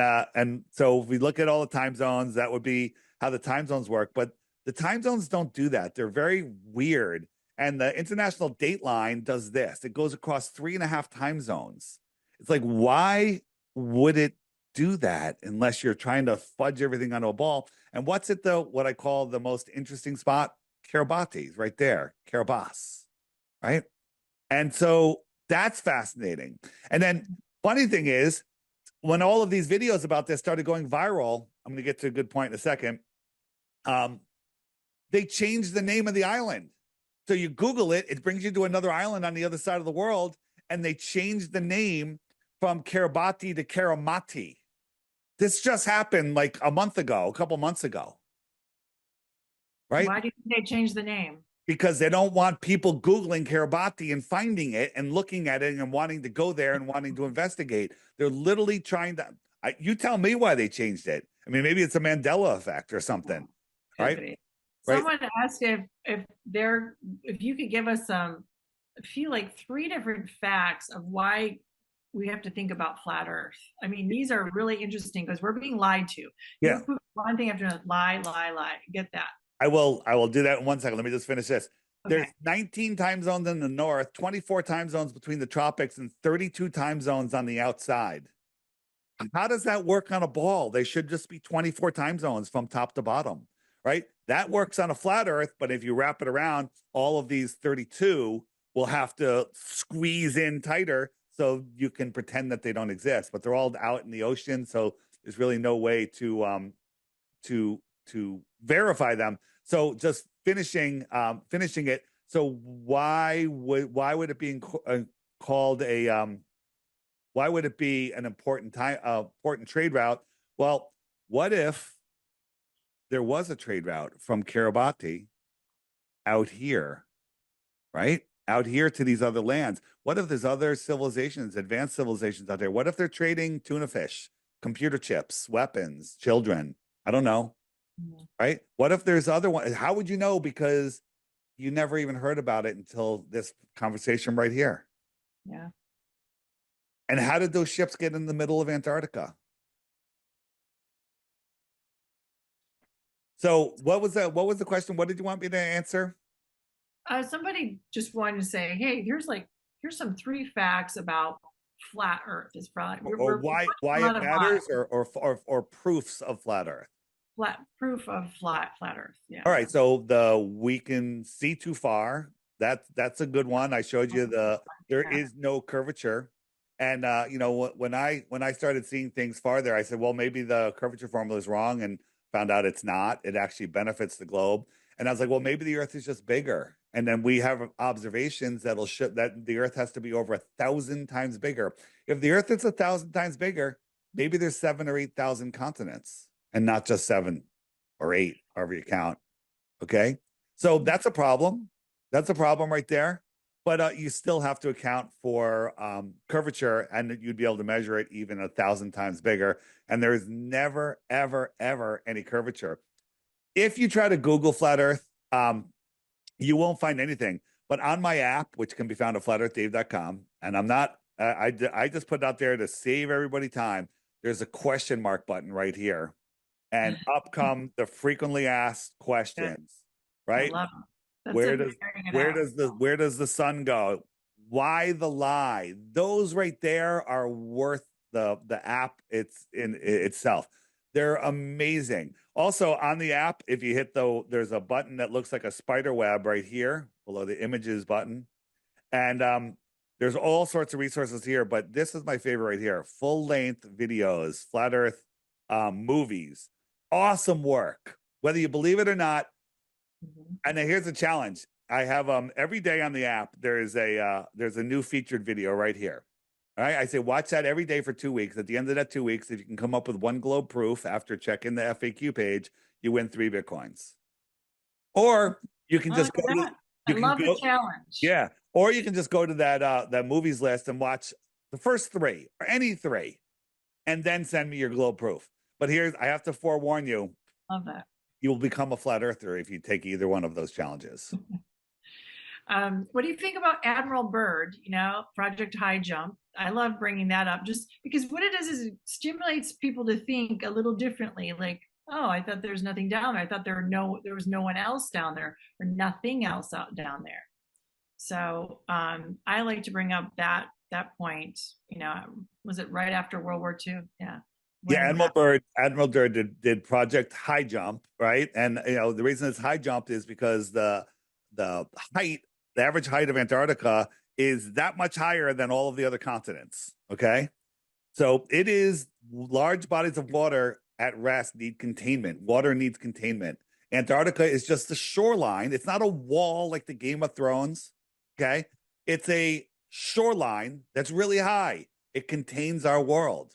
so if we look at all the time zones, that would be how the time zones work. But the time zones don't do that. They're very weird. And the International Dateline does this. It goes across 3.5 time zones. It's like, why would it do that unless you're trying to fudge everything onto a ball? And what's at what I call the most interesting spot? Kiribati, right there. Kiribati, right? And so that's fascinating. And then funny thing is, when all of these videos about this started going viral, I'm going to get to a good point in a second. They changed the name of the island. So you Google it, it brings you to another island on the other side of the world, and they changed the name from Kiribati to Karamati. This just happened like a couple months ago. Right? Why do you think they changed the name? because they don't want people Googling Kiribati and finding it and looking at it and wanting to go there and wanting to investigate. They're literally trying to, you tell me why they changed it. I mean, maybe it's a Mandela effect or something, right? Be. Right. Someone asked if you could give us some, I feel like 3 different facts of why we have to think about flat Earth. I mean, these are really interesting because we're being lied to. Yeah. One thing after another, lie. Get that. I will do that in 1 second. Let me just finish this. Okay. There's 19 time zones in the north, 24 time zones between the tropics, and 32 time zones on the outside. How does that work on a ball? They should just be 24 time zones from top to bottom, right? That works on a flat Earth, but if you wrap it around, all of these 32 will have to squeeze in tighter so you can pretend that they don't exist, but they're all out in the ocean, so there's really no way to verify them. So just finishing it. So why would it be called a why would it be an important trade route? Well, what if there was a trade route from Kiribati out here, right? Out here to these other lands. What if there's other civilizations, advanced civilizations out there? What if they're trading tuna fish, computer chips, weapons, children? I don't know. Right? What if there's other ones? How would you know? Because you never even heard about it until this conversation right here. Yeah. And how did those ships get in the middle of Antarctica? So what was that? What was the question? What did you want me to answer? Somebody just wanted to say, hey, here's some 3 facts about flat Earth. Is probably Or why it matters, or proofs of flat Earth. Proof of flat Earth. Yeah. All right. So we can see too far. That's a good one. I showed you there is no curvature. And when I started seeing things farther, I said, well, maybe the curvature formula is wrong, and found out it's not. It actually benefits the globe. And I was like, well, maybe the Earth is just bigger. And then we have observations that'll show that the Earth has to be over 1,000 times bigger. If the Earth is 1,000 times bigger, maybe there's 7,000 or 8,000 continents, and not just 7 or 8, however you count. Okay, so that's a problem. That's a problem right there. But you still have to account for curvature, and you'd be able to measure it even 1,000 times bigger. And there's never, ever, ever any curvature. If you try to Google flat Earth, you won't find anything. But on my app, which can be found at flatearthdave.com, and I'm not, I just put it out there to save everybody time. There's a question mark button right here, and up come the frequently asked questions. Right? I love them. Where does the sun go? Why the lie? Those right there are worth the app itself. They're amazing. Also on the app, if you hit there's a button that looks like a spider web right here below the images button. And there's all sorts of resources here, but this is my favorite right here. Full-length videos, flat Earth movies. Awesome work. Whether you believe it or not. And then here's the challenge. I have every day on the app, there's a new featured video right here. All right. I say watch that every day for 2 weeks. At the end of that 2 weeks, if you can come up with 1 globe proof after checking the FAQ page, you win 3 Bitcoins. Or you can just go to the challenge. Yeah. Or you can just go to that movies list and watch the first 3 or any 3, and then send me your globe proof. But I have to forewarn you. Love that. You will become a flat earther if you take either one of those challenges. What do you think about Admiral Byrd, Project High Jump? I love bringing that up just because what it does is it stimulates people to think a little differently. Like, oh, I thought there's nothing down there. I thought there was no one else down there, or nothing else out down there. So I like to bring up that point. Was it right after World War II? Yeah. Yeah, Admiral Byrd did Project High Jump, right? And the reason it's high jump is because the average height of Antarctica is that much higher than all of the other continents. Okay, so it is large bodies of water at rest need containment. Water needs containment. Antarctica is just the shoreline. It's not a wall like the Game of Thrones. Okay, it's a shoreline that's really high. It contains our world.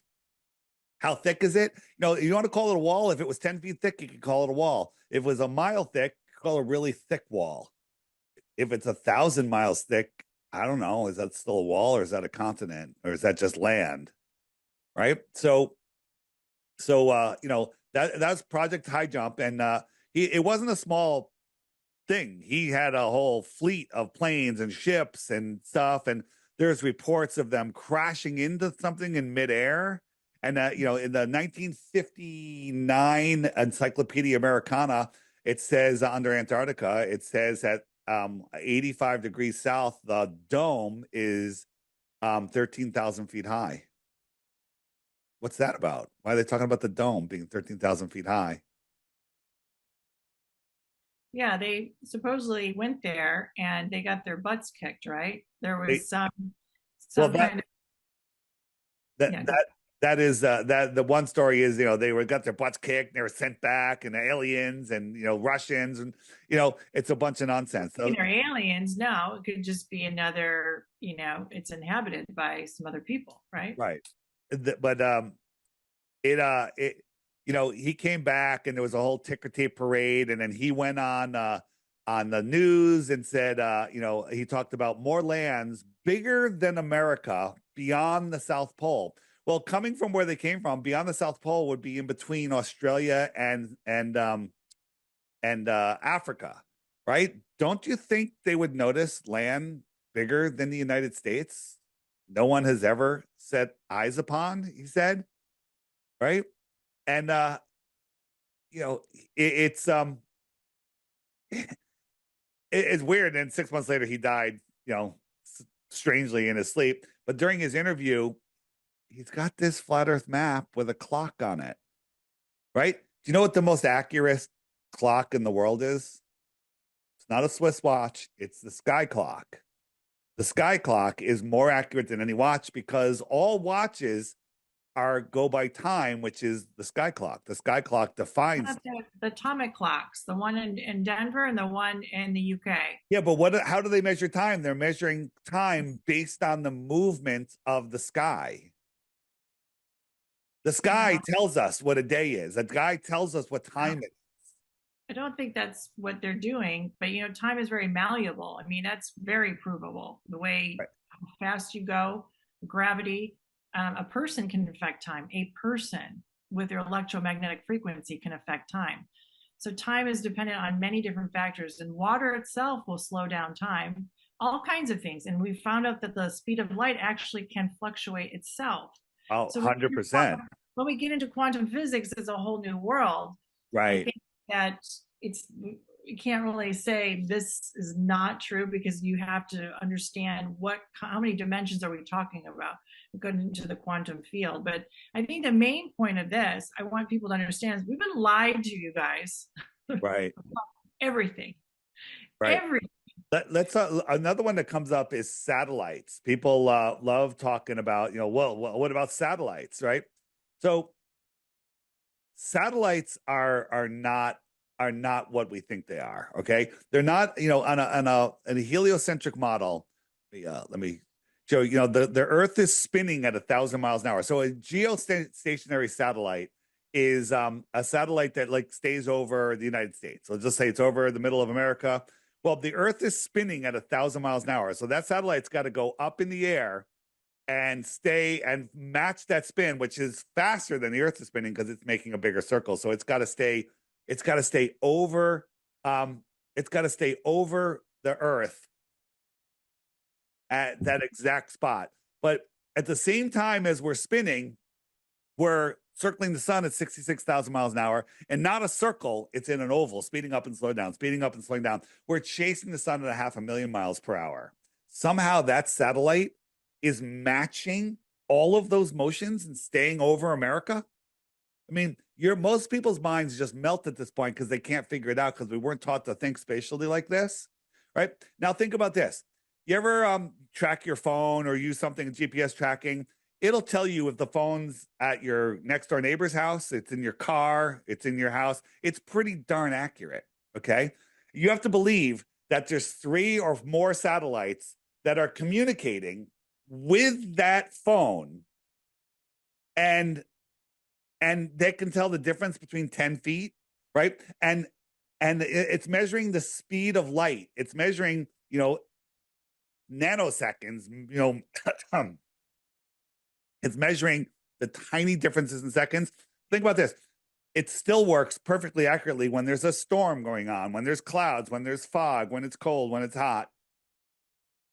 How thick is it? You want to call it a wall. If it was 10 feet thick, you could call it a wall. If it was a mile thick, you could call it a really thick wall. if it's 1,000 miles thick, I don't know. Is that still a wall, or is that a continent, or is that just land? Right. So that's Project High Jump, and it wasn't a small thing. He had a whole fleet of planes and ships and stuff, and there's reports of them crashing into something in midair. And in the 1959 Encyclopedia Americana, it says under Antarctica, it says that 85 degrees south, the dome is 13,000 feet high. What's that about? Why are they talking about the dome being 13,000 feet high? Yeah, they supposedly went there and they got their butts kicked, right? There They, was some well, kind of that yeah. that that is that the one story is they got their butts kicked, they were sent back, and the aliens and Russians, and it's a bunch of nonsense. So, They're aliens. No, it could just be another. It's inhabited by some other people, right? right, but it he came back and there was a whole ticker tape parade, and then he went on the news and said he talked about more lands bigger than America beyond the South Pole. Well, coming from where they came from, beyond the South Pole would be in between Australia and Africa, right? Don't you think they would notice land bigger than the United States? No one has ever set eyes upon, he said, right? And it's it's weird. And 6 months later, he died, strangely in his sleep. But during his interview, he's got this flat Earth map with a clock on it, right? Do you know what the most accurate clock in the world is? It's not a Swiss watch. It's the sky clock. The sky clock is more accurate than any watch because all watches go by time, which is the sky clock. The sky clock defines the atomic clocks, the one in Denver and the one in the UK. Yeah, but how do they measure time? They're measuring time based on the movement of the sky. The sky tells us what a day is. The sky tells us what time it is. I don't think that's what they're doing, but time is very malleable. I mean, that's very provable. The way how fast you go, gravity, a person can affect time. A person with their electromagnetic frequency can affect time. So time is dependent on many different factors, and water itself will slow down time, all kinds of things. And we found out that the speed of light actually can fluctuate itself. Oh, so 100%. When we get into quantum physics, it's a whole new world. Right. I think that you can't really say this is not true because you have to understand how many dimensions are we talking about going into the quantum field. But I think the main point of this, I want people to understand, is we've been lied to, you guys. Right. Everything. Right. Everything. Let's another one that comes up is satellites. People love talking about, well, what about satellites, right? So satellites are not what we think they are. Okay, they're not. On a heliocentric model. Let me show you. The Earth is spinning at 1,000 miles an hour. So a geostationary satellite is a satellite that stays over the United States. So let's just say it's over the middle of America. Well, the Earth is spinning at 1,000 miles an hour. So that satellite's got to go up in the air and stay and match that spin, which is faster than the Earth is spinning because it's making a bigger circle. So it's got to stay over the Earth at that exact spot. But at the same time as we're spinning, we're circling the sun at 66,000 miles an hour, and not a circle. It's in an oval, speeding up and slowing down, speeding up and slowing down. We're chasing the sun at 500,000 miles per hour. Somehow that satellite is matching all of those motions and staying over America. I mean, most people's minds just melt at this point because they can't figure it out because we weren't taught to think spatially like this, right? Now think about this. You ever track your phone or use something GPS tracking? It'll tell you if the phone's at your next door neighbor's house, it's in your car, it's in your house. It's pretty darn accurate, okay? You have to believe that there's 3 or more satellites that are communicating with that phone, and they can tell the difference between 10 feet, right? And it's measuring the speed of light. It's measuring nanoseconds, it's measuring the tiny differences in seconds. Think about this. It still works perfectly accurately when there's a storm going on, when there's clouds, when there's fog, when it's cold, when it's hot.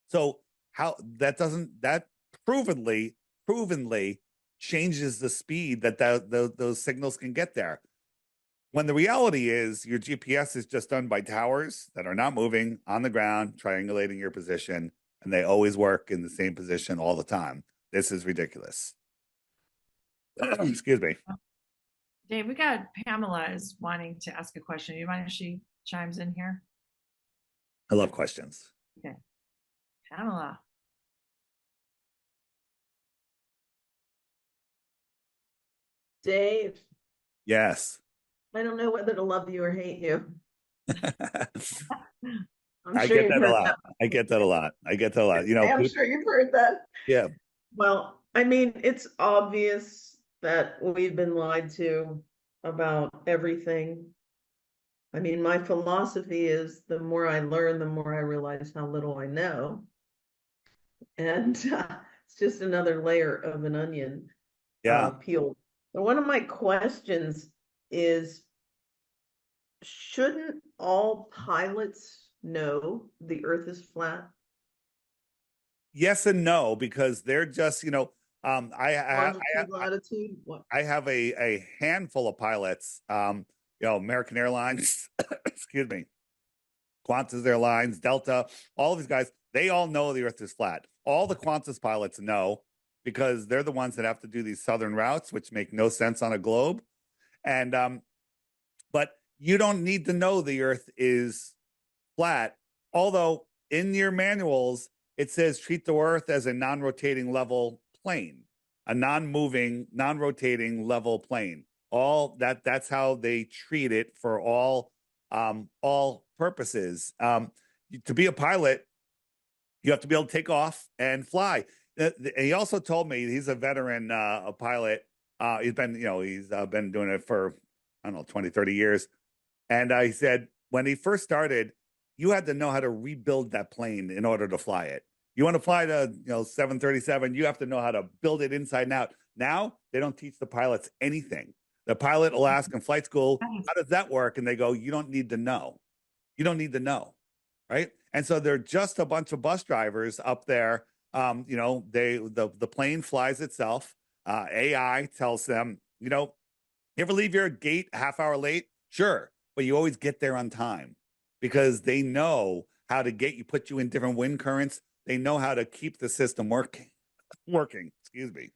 So how that provenly changes the speed that those signals can get there. When the reality is your GPS is just done by towers that are not moving on the ground, triangulating your position, and they always work in the same position all the time. This is ridiculous. Excuse me. Dave, we got Pamela is wanting to ask a question. Do you mind if she chimes in here? I love questions. Okay. Pamela. Dave, Yes. I don't know whether to love you or hate you. I'm I sure get you've that a heard lot. that. I get that a lot. I get that a lot. I'm sure you've heard that. Yeah. Well, I mean, it's obvious that we've been lied to about everything. I mean, my philosophy is the more I learn, the more I realize how little I know. And it's just another layer of an onion Yeah. peeled. But one of my questions is, shouldn't all pilots know the Earth is flat? Yes and no, because they're just, Longitude, latitude, what? I have a handful of pilots, American Airlines, excuse me, Qantas Airlines, Delta, all of these guys, they all know the Earth is flat. All the Qantas pilots know because they're the ones that have to do these southern routes, which make no sense on a globe. And but you don't need to know the Earth is flat. Although in your manuals, it says treat the Earth as a non-rotating level plane, a non-moving, non-rotating level plane. That's how they treat it for all purposes. To be a pilot, you have to be able to take off and fly. He also told me he's a veteran, a pilot. He's been doing it for, I don't know, 20, 30 years. And he said when he first started, you had to know how to rebuild that plane in order to fly it. You want to fly the 737, you have to know how to build it inside and out. Now they don't teach the pilots anything. The pilot will ask in flight school, how does that work? And they go, you don't need to know. You don't need to know. Right. And so they're just a bunch of bus drivers up there. The plane flies itself. AI tells them, you ever leave your gate half hour late? Sure. But you always get there on time because they know how to get you, put you in different wind currents. They know how to keep the system working, excuse me.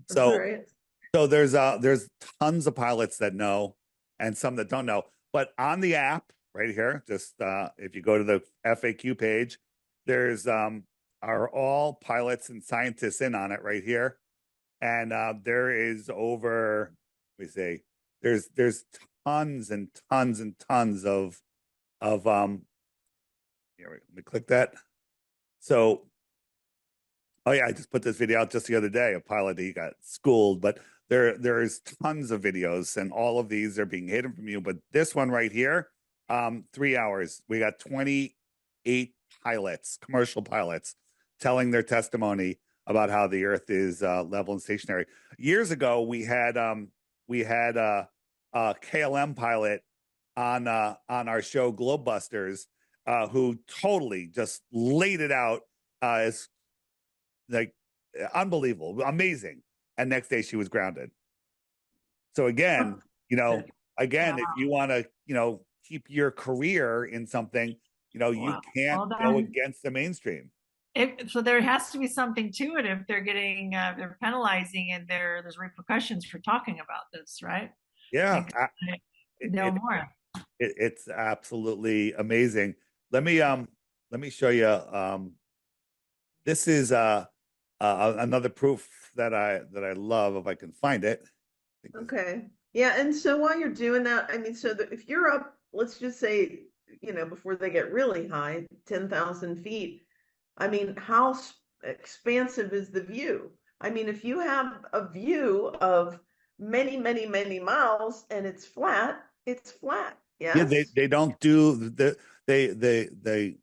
So there's tons of pilots that know and some that don't know, but on the app right here, just if you go to the FAQ page, there's are all pilots and scientists in on it right here. And there is over, there's tons and tons and tons of here, let me click that. So, oh yeah, I just put this video out just the other day. A pilot, he got schooled, but there is tons of videos, and all of these are being hidden from you. But this one right here, 3 hours. We got 28 pilots, commercial pilots, telling their testimony about how the Earth is level and stationary. Years ago, we had a KLM pilot on our show Globebusters, who totally just laid it out as like unbelievable, amazing. And next day she was grounded. So again, Wow. if you want to, keep your career in something, you can't go against the mainstream. So there has to be something to it if they're getting they're penalizing and there's repercussions for talking about this, right? Yeah, more. It's absolutely amazing. Let me show you. This is another proof that I love, if I can find it. Okay. Yeah, and so while you're doing that, I mean, so if you're up, let's just say, before they get really high, 10,000 feet, I mean, how expansive is the view? I mean, if you have a view of many, many, many miles and it's flat, it's flat. Yes? Yeah, they don't do they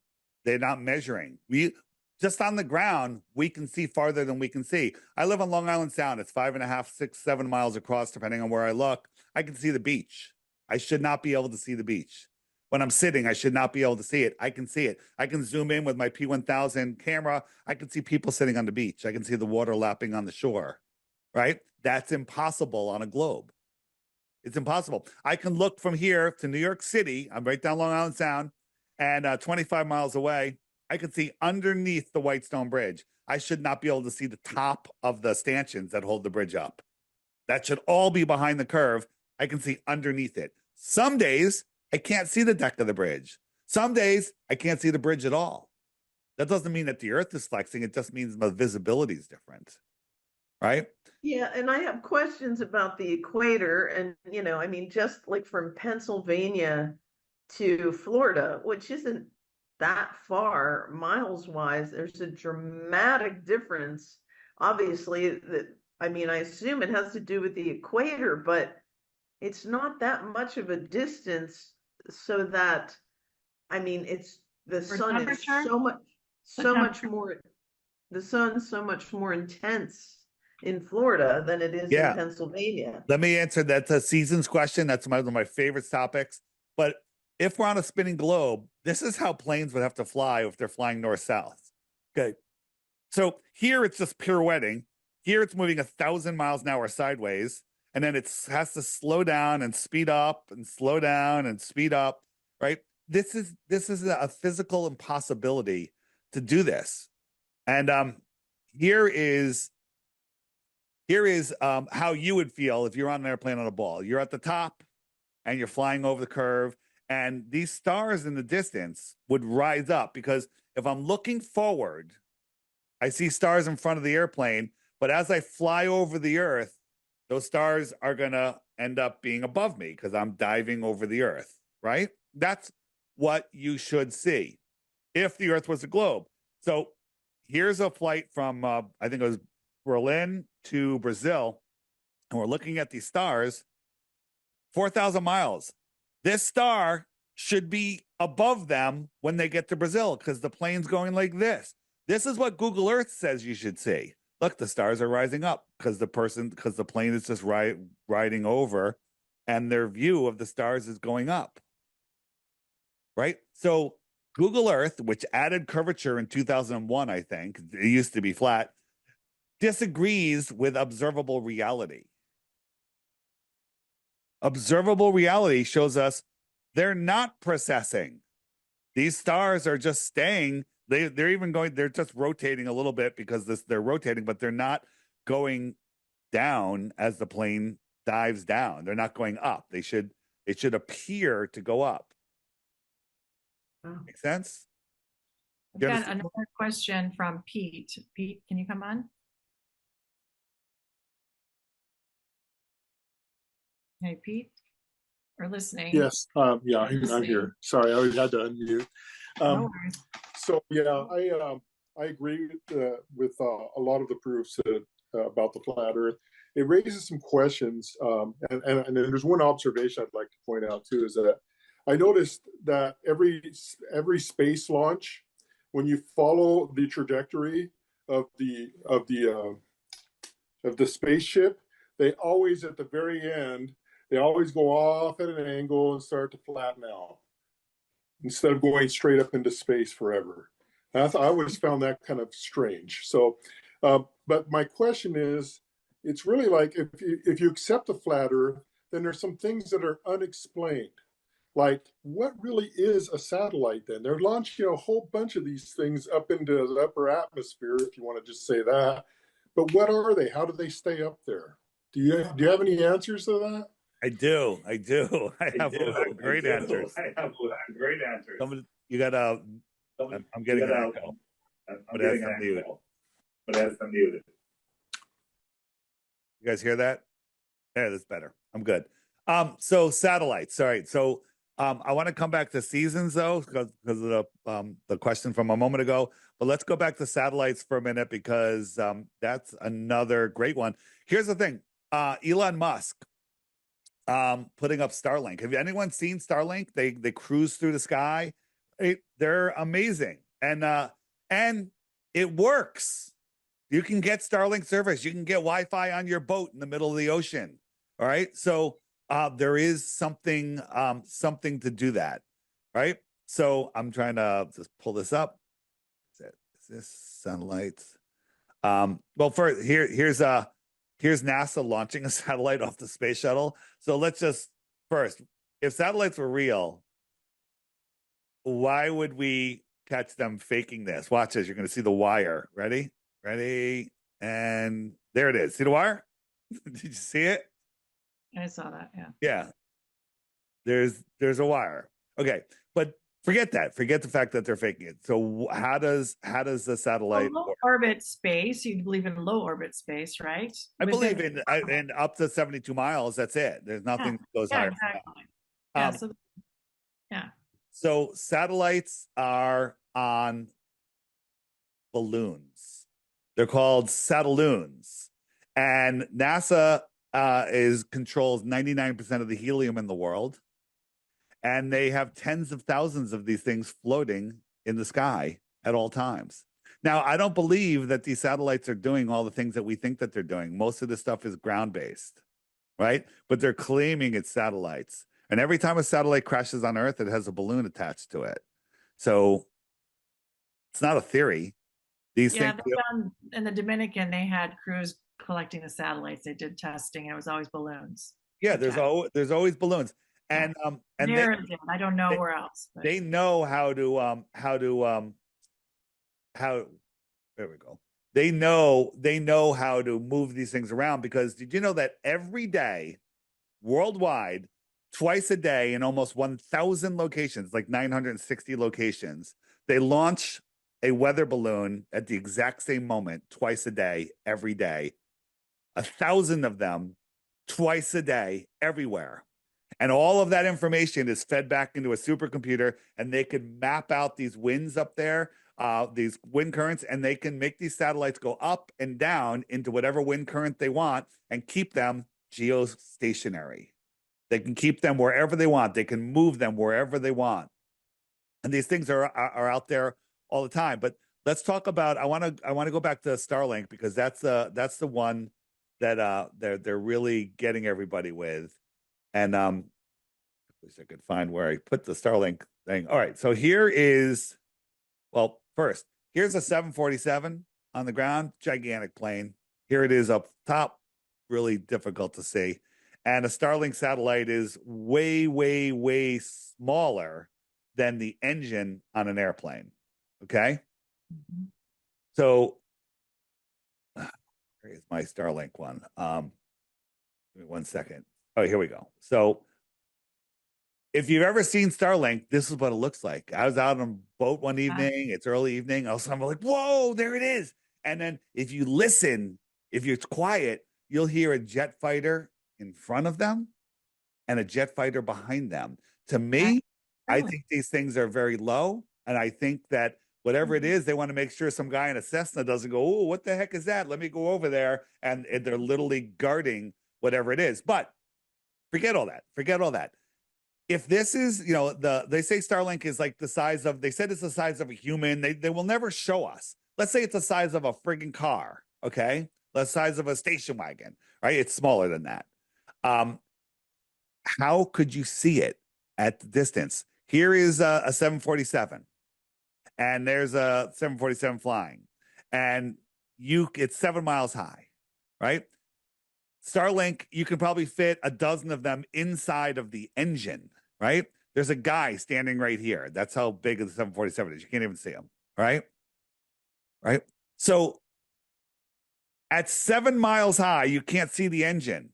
They're not measuring. We just on the ground, we can see farther than we can see. I live on Long Island Sound. It's 5.5, 6, 7 miles across, depending on where I look. I can see the beach. I should not be able to see the beach. When I'm sitting, I should not be able to see it. I can see it. I can zoom in with my P1000 camera. I can see people sitting on the beach. I can see the water lapping on the shore, right? That's impossible on a globe. It's impossible. I can look from here to New York City. I'm right down Long Island Sound, and 25 miles away, I can see underneath the Whitestone Bridge. I should not be able to see the top of the stanchions that hold the bridge up. That should all be behind the curve. I can see underneath it. Some days, I can't see the deck of the bridge. Some days, I can't see the bridge at all. That doesn't mean that the earth is flexing. It just means the visibility is different, right? Yeah, and I have questions about the equator. And, just like from Pennsylvania to Florida, which isn't that far miles wise, there's a dramatic difference. Obviously, I assume it has to do with the equator, but it's not that much of a distance, so that it's the sun is so much more, the sun's so much more intense in Florida than it is in Pennsylvania. Let me answer that. That's a seasons question. That's one of my favorite topics. But if we're on a spinning globe, this is how planes would have to fly if they're flying north-south. Okay. So here it's just pirouetting. Here it's moving 1,000 miles an hour sideways. And then it has to slow down and speed up and slow down and speed up, right? This is a physical impossibility to do this. And here is how you would feel if you're on an airplane on a ball. You're at the top and you're flying over the curve. And these stars in the distance would rise up, because if I'm looking forward, I see stars in front of the airplane. But as I fly over the earth, those stars are going to end up being above me because I'm diving over the earth, right? That's what you should see if the earth was a globe. So here's a flight from, I think it was Berlin to Brazil, and we're looking at these stars, 4,000 miles. This star should be above them when they get to Brazil, because the plane's going like this. This is what Google Earth says you should see. Look, the stars are rising up because the plane is just riding over, and their view of the stars is going up, right? So Google Earth, which added curvature in 2001, I think, it used to be flat, disagrees with observable reality. Observable reality shows us they're not precessing. These stars are just staying. They're just rotating a little bit because they're rotating, but they're not going down as the plane dives down. They're not going up. It should appear to go up. Oh. Make sense? I've got another question from Pete. Pete, can you come on? Hey, Pete, we're listening. Yes. I'm here. Sorry, I had to unmute. No worries. So yeah, I agree with a lot of the proofs about the flat Earth. It raises some questions, and there's one observation I'd like to point out too, is that I noticed that every space launch, when you follow the trajectory of the spaceship, they always at the very end, they always go off at an angle and start to flatten out instead of going straight up into space forever. I always found that kind of strange. So, but my question is, it's really like if you accept the flat Earth, then there's some things that are unexplained. Like, what really is a satellite then? They're launching a whole bunch of these things up into the upper atmosphere, if you want to just say that. But what are they? How do they stay up there? Do you have any answers to that? I do. I have great answers. You got to. I'm getting an echo. But as I'm muted. You guys hear that? There, that's better. I'm good. So satellites. All right. So I want to come back to seasons though, because of the question from a moment ago. But let's go back to satellites for a minute, because that's another great one. Here's the thing. Elon Musk putting up Starlink. Have anyone seen Starlink? They cruise through the sky. They're amazing. And it works. You can get Starlink service. You can get Wi-Fi on your boat in the middle of the ocean. All right. So there is something to do that. Right. So I'm trying to just pull this up. Is this satellites? Well, first here's NASA launching a satellite off the space shuttle. So let's just first, if satellites were real, why would we catch them faking this? Watch this. You're going to see the wire. Ready? And there it is. See the wire? Did you see it? I saw that. Yeah. Yeah. There's a wire. Okay, but forget that. Forget the fact that they're faking it. So how does the satellite low work? orbit space? You believe in low orbit space, right? I believe in up to 72 miles. That's it. There's nothing that goes higher. Exactly. Yeah. So satellites are on balloons. They're called satelloons, and NASA controls 99% of the helium in the world, and they have tens of thousands of these things floating in the sky at all times. Now, I don't believe that these satellites are doing all the things that we think that they're doing. Most of this stuff is ground-based, right? But they're claiming it's satellites. And every time a satellite crashes on Earth, it has a balloon attached to it. So it's not a theory. These things. In the Dominican, they had crews collecting the satellites. They did testing, and it was always balloons. Yeah, there's always balloons. And I don't know where else. But. They know how there we go. They know how to move these things around, because did you know that every day worldwide, twice a day in almost 1,000 locations, like 960 locations, they launch a weather balloon at the exact same moment, twice a day, every day. 1,000 of them twice a day, everywhere. And all of that information is fed back into a supercomputer, and they can map out these winds up there, these wind currents, and they can make these satellites go up and down into whatever wind current they want and keep them geostationary. They can keep them wherever they want. They can move them wherever they want. And these things are out there all the time. But let's talk about, I want to go back to Starlink, because that's the one that they're really getting everybody with. And I wish I could find where I put the Starlink thing. All right, so here's a 747 on the ground, gigantic plane. Here it is up top, really difficult to see. And a Starlink satellite is way, way, way smaller than the engine on an airplane. Okay? Mm-hmm. So here's my Starlink one. Give me 1 second. Oh, here we go. So if you've ever seen Starlink, this is what it looks like. I was out on a boat one evening. It's early evening. I'm like, whoa, there it is. And then if you listen, if you're quiet, you'll hear a jet fighter in front of them and a jet fighter behind them. To me, I think these things are very low. And I think that whatever it is, they want to make sure some guy in a Cessna doesn't go, oh, what the heck is that? Let me go over there. And they're literally guarding whatever it is. But forget all that. If this is, they say Starlink is like the size of, they said it's the size of a human. They will never show us. Let's say it's the size of a friggin' car, okay? The size of a station wagon, right? It's smaller than that. How could you see it at the distance? Here is a 747, and there's a 747 flying, and it's 7 miles high, right? Starlink, you can probably fit a dozen of them inside of the engine, right? There's a guy standing right here. That's how big the 747 is. You can't even see him, right? Right? So at 7 miles high, you can't see the engine.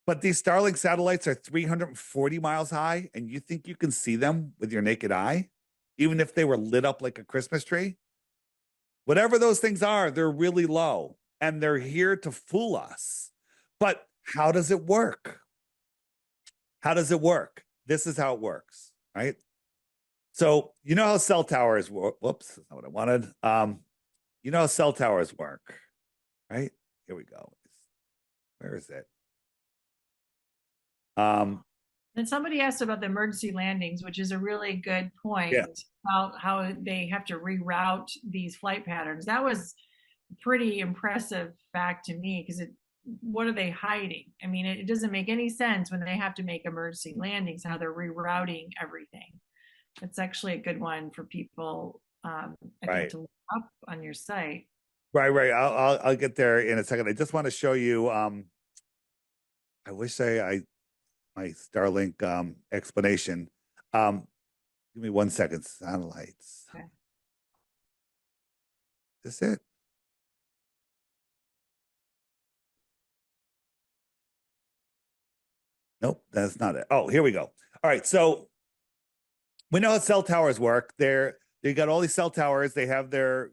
But these Starlink satellites are 340 miles high, and you think you can see them with your naked eye, even if they were lit up like a Christmas tree? Whatever those things are, they're really low, and they're here to fool us. But how does it work? How does it work? This is how it works, right? So you know how cell towers work. Whoops, that's not what I wanted. You know how cell towers work, right? Here we go. Where is it? And somebody asked about the emergency landings, which is a really good point Yeah. about how they have to reroute these flight patterns. That was a pretty impressive fact to me because what are they hiding? I mean, it doesn't make any sense when they have to make emergency landings, how they're rerouting everything. It's actually a good one for people, I think, Right. to look up on your site. Right. I'll get there in a second. I just want to show you. I wish I my Starlink explanation. Give me 1 second. Satellites. Okay. Is this it? Nope, that's not it. Oh, here we go. All right, so we know how cell towers work. They got all these cell towers. They have their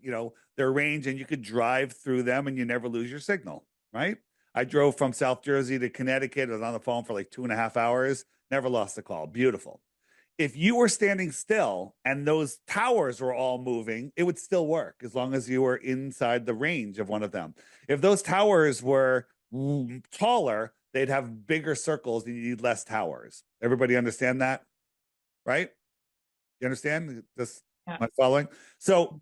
range, and you could drive through them, and you never lose your signal, right? I drove from South Jersey to Connecticut. I was on the phone for like 2.5 hours. Never lost a call. Beautiful. If you were standing still and those towers were all moving, it would still work as long as you were inside the range of one of them. If those towers were taller, they'd have bigger circles and you need less towers. Everybody understand that? Right? You understand this? Yeah. Am I following? So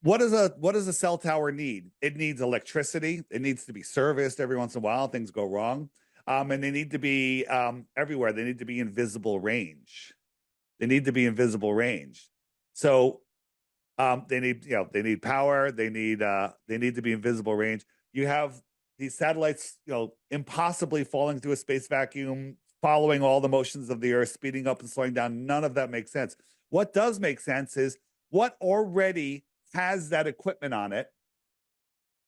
what does a cell tower need? It needs electricity. It needs to be serviced every once in a while. Things go wrong. And they need to be everywhere. They need to be in visible range. They need to be in visible range. So they need power. They need to be in visible range. You have these satellites, impossibly falling through a space vacuum, following all the motions of the Earth, speeding up and slowing down. None of that makes sense. What does make sense is what already has that equipment on it.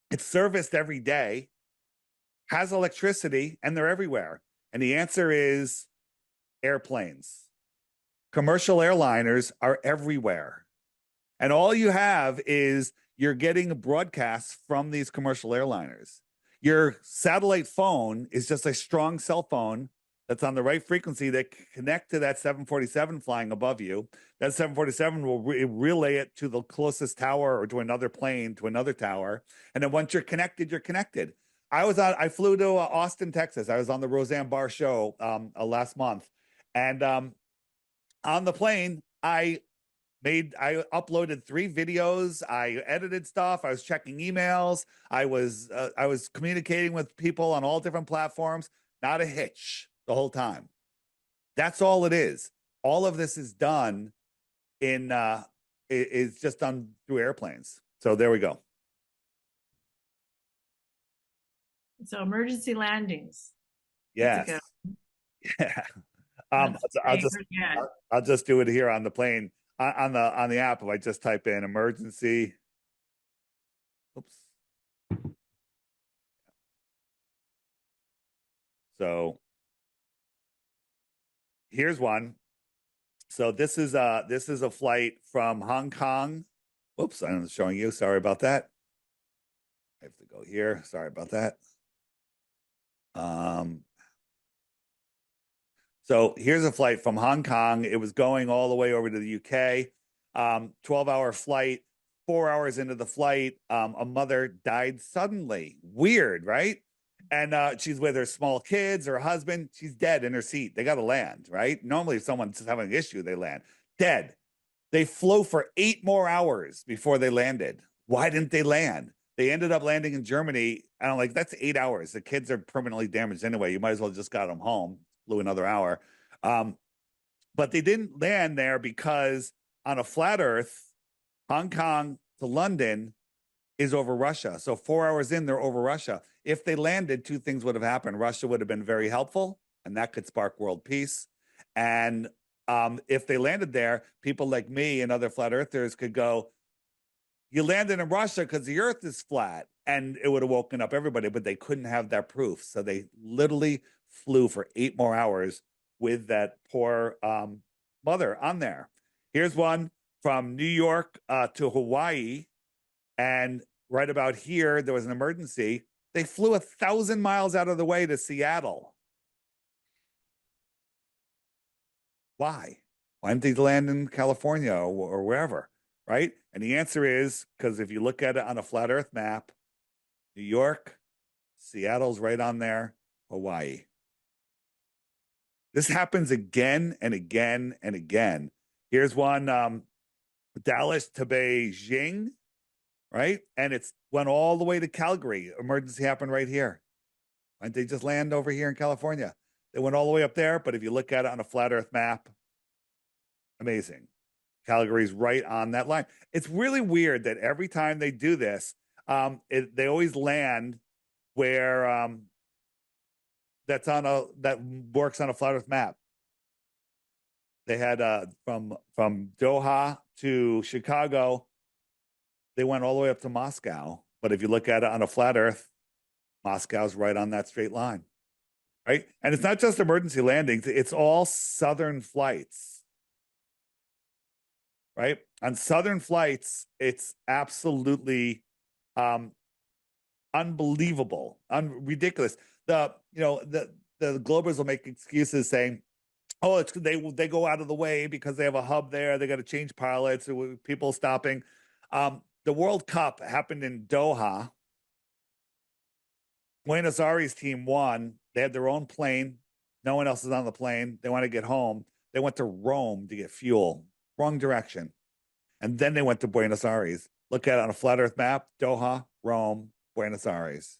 It's serviced every day, has electricity, and they're everywhere. And the answer is airplanes. Commercial airliners are everywhere. And all you have is you're getting broadcasts from these commercial airliners. Your satellite phone is just a strong cell phone that's on the right frequency that can connect to that 747 flying above you. That 747 will relay it to the closest tower or to another plane, to another tower. And then once you're connected, you're connected. I flew to Austin, Texas. I was on the Roseanne Barr show last month. And on the plane, I uploaded 3 videos. I edited stuff. I was checking emails. I was communicating with people on all different platforms. Not a hitch the whole time. That's all it is. All of this is done is just done through airplanes. So there we go. So emergency landings. Yes. Yeah. I'll just do it here on the plane on the app. If I just type in emergency. Oops. So here's one. So this is a flight from Hong Kong. Oops, I'm showing you. Sorry about that. I have to go here. Sorry about that. So here's a flight from Hong Kong. It was going all the way over to the UK. 12-hour flight. 4 hours into the flight, a mother died suddenly. Weird, right? And she's with her small kids, her husband. She's dead in her seat. They got to land, right? Normally, if someone's having an issue, they land. Dead. They flew for 8 more hours before they landed. Why didn't they land? They ended up landing in Germany. And I'm like, that's 8 hours. The kids are permanently damaged anyway. You might as well just got them home. Flew another hour. But they didn't land there because on a flat Earth, Hong Kong to London is over Russia. So 4 hours in, they're over Russia. If they landed, 2 things would have happened. Russia would have been very helpful, and that could spark world peace. And if they landed there, people like me and other flat earthers could go, you landed in Russia because the earth is flat, and it would have woken up everybody, but they couldn't have that proof. So they literally flew for 8 more hours with that poor mother on there. Here's one from New York to Hawaii. And right about here, there was an emergency. They flew 1,000 miles out of the way to Seattle. Why? Why didn't they land in California or wherever, right? And the answer is because if you look at it on a flat Earth map, New York, Seattle's right on there, Hawaii. This happens again and again and again. Here's one, Dallas to Beijing, right? And it's went all the way to Calgary. Emergency happened right here. And they just land over here in California. They went all the way up there, but if you look at it on a flat Earth map, amazing. Calgary's right on that line. It's really weird that every time they do this, they always land where that works on a flat Earth map. They had from Doha to Chicago, they went all the way up to Moscow. But if you look at it on a flat Earth, Moscow's right on that straight line, right? And it's not just emergency landings; it's all southern flights, right? On southern flights, it's absolutely unbelievable, ridiculous. The Globers will make excuses saying, "Oh, they go out of the way because they have a hub there. They got to change pilots. People stopping." The World Cup happened in Doha. Buenos Aires team won. They had their own plane. No one else is on the plane. They want to get home. They went to Rome to get fuel. Wrong direction. And then they went to Buenos Aires. Look at it on a flat Earth map. Doha, Rome, Buenos Aires.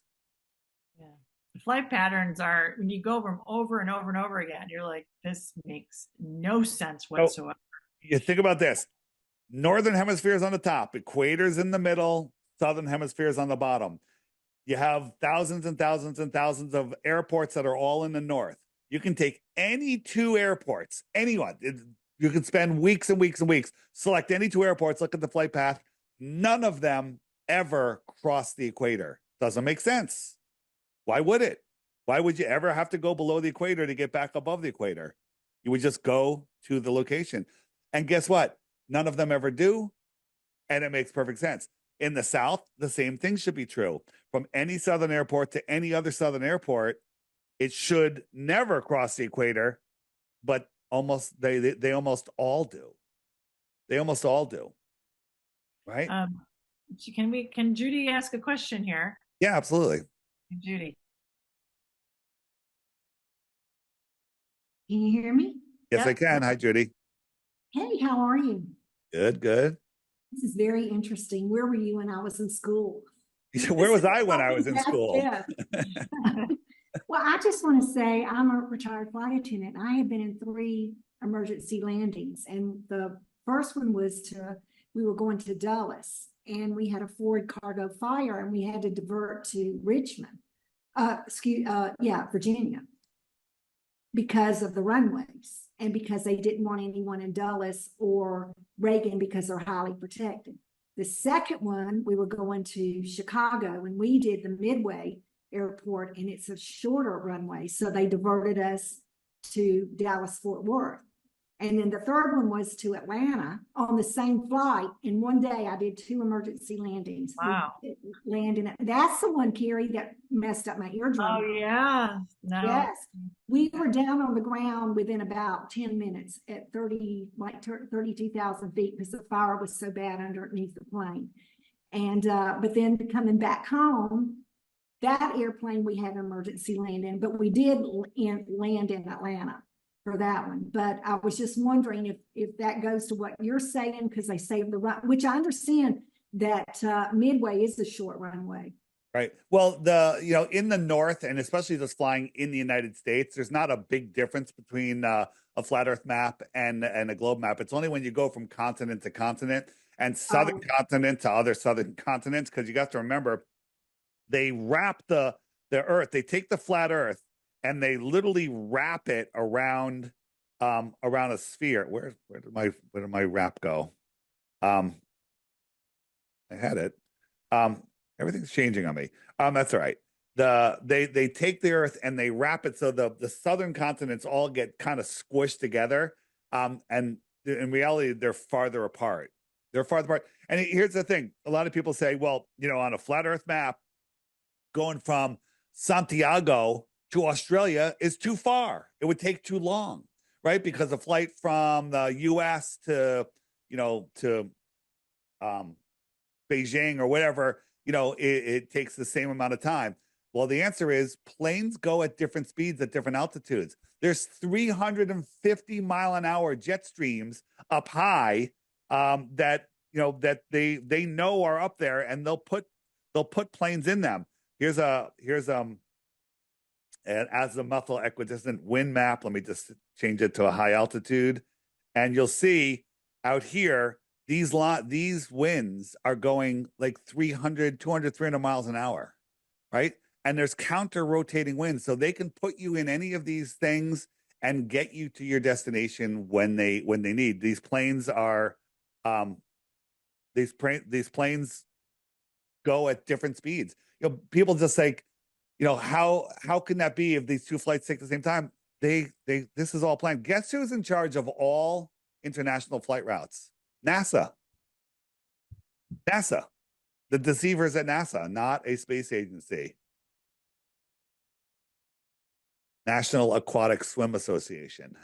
Yeah. The flight patterns are, when you go from over and over and over again, you're like, this makes no sense whatsoever. You think about this. Northern hemisphere is on the top. Equator's in the middle. Southern hemisphere is on the bottom. You have thousands and thousands and thousands of airports that are all in the north. You can take any two airports, anyone. You can spend weeks and weeks and weeks, select any two airports, look at the flight path. None of them ever cross the equator. Doesn't make sense. Why would it? Why would you ever have to go below the equator to get back above the equator? You would just go to the location. And guess what? None of them ever do. And it makes perfect sense. In the South, the same thing should be true. From any southern airport to any other southern airport, it should never cross the equator, but they almost all do. They almost all do. Right? Can Judy ask a question here? Yeah, absolutely. Judy. Can you hear me? Yes, Yep. I can. Hi, Judy. Hey, how are you? Good, good. This is very interesting. Where were you when I was in school? Where was I when I was in school? Well, I just want to say I'm a retired flight attendant. I have been in 3 emergency landings, and the first one was we were going to Dulles, and we had a Ford cargo fire, and we had to divert to Richmond, Virginia, because of the runways and because they didn't want anyone in Dulles or Reagan because they're highly protected. The second one, we were going to Chicago, and we did the Midway Airport, and it's a shorter runway, so they diverted us to Dallas-Fort Worth. And then the third one was to Atlanta on the same flight. And one day I did 2 emergency landings. Wow. Landing. That's the one, Carrie, that messed up my eardrum. Oh, yeah. No. Yes. We were down on the ground within about 10 minutes at 32,000 feet because the fire was so bad underneath the plane. And, but then coming back home, that airplane we had an emergency landing, but we did land in Atlanta for that one. But I was just wondering if that goes to what you're saying, because they saved the run, which I understand that Midway is a short runway. Right. Well, in the north, and especially just flying in the United States, there's not a big difference between a flat Earth map and a globe map. It's only when you go from continent to continent and southern continent to other southern continents, because you got to remember, they wrap the Earth. They take the flat Earth and they literally wrap it around a sphere. Where did my wrap go? I had it. Everything's changing on me. That's all right. They take the Earth and they wrap it so the southern continents all get kind of squished together. And in reality, they're farther apart. They're farther apart. And here's the thing: a lot of people say, well, on a flat Earth map, going from Santiago to Australia is too far. It would take too long, right? Because a flight from the U.S. to Beijing or whatever, it takes the same amount of time. Well, the answer is planes go at different speeds at different altitudes. There's 350-mile-an-hour jet streams up high that that they know are up there, and they'll put planes in them. Here's an azimuthal equidistant wind map. Let me just change it to a high altitude, and you'll see out here these winds are going like 300, 300 miles an hour, right? And there's counter rotating winds, so they can put you in any of these things and get you to your destination when they need. These planes are these planes go at different speeds. People just like, how can that be if these two flights take the same time? This is all planned. Guess who's in charge of all international flight routes? NASA. The deceivers at NASA, not a space agency. National Aquatic Swim Association.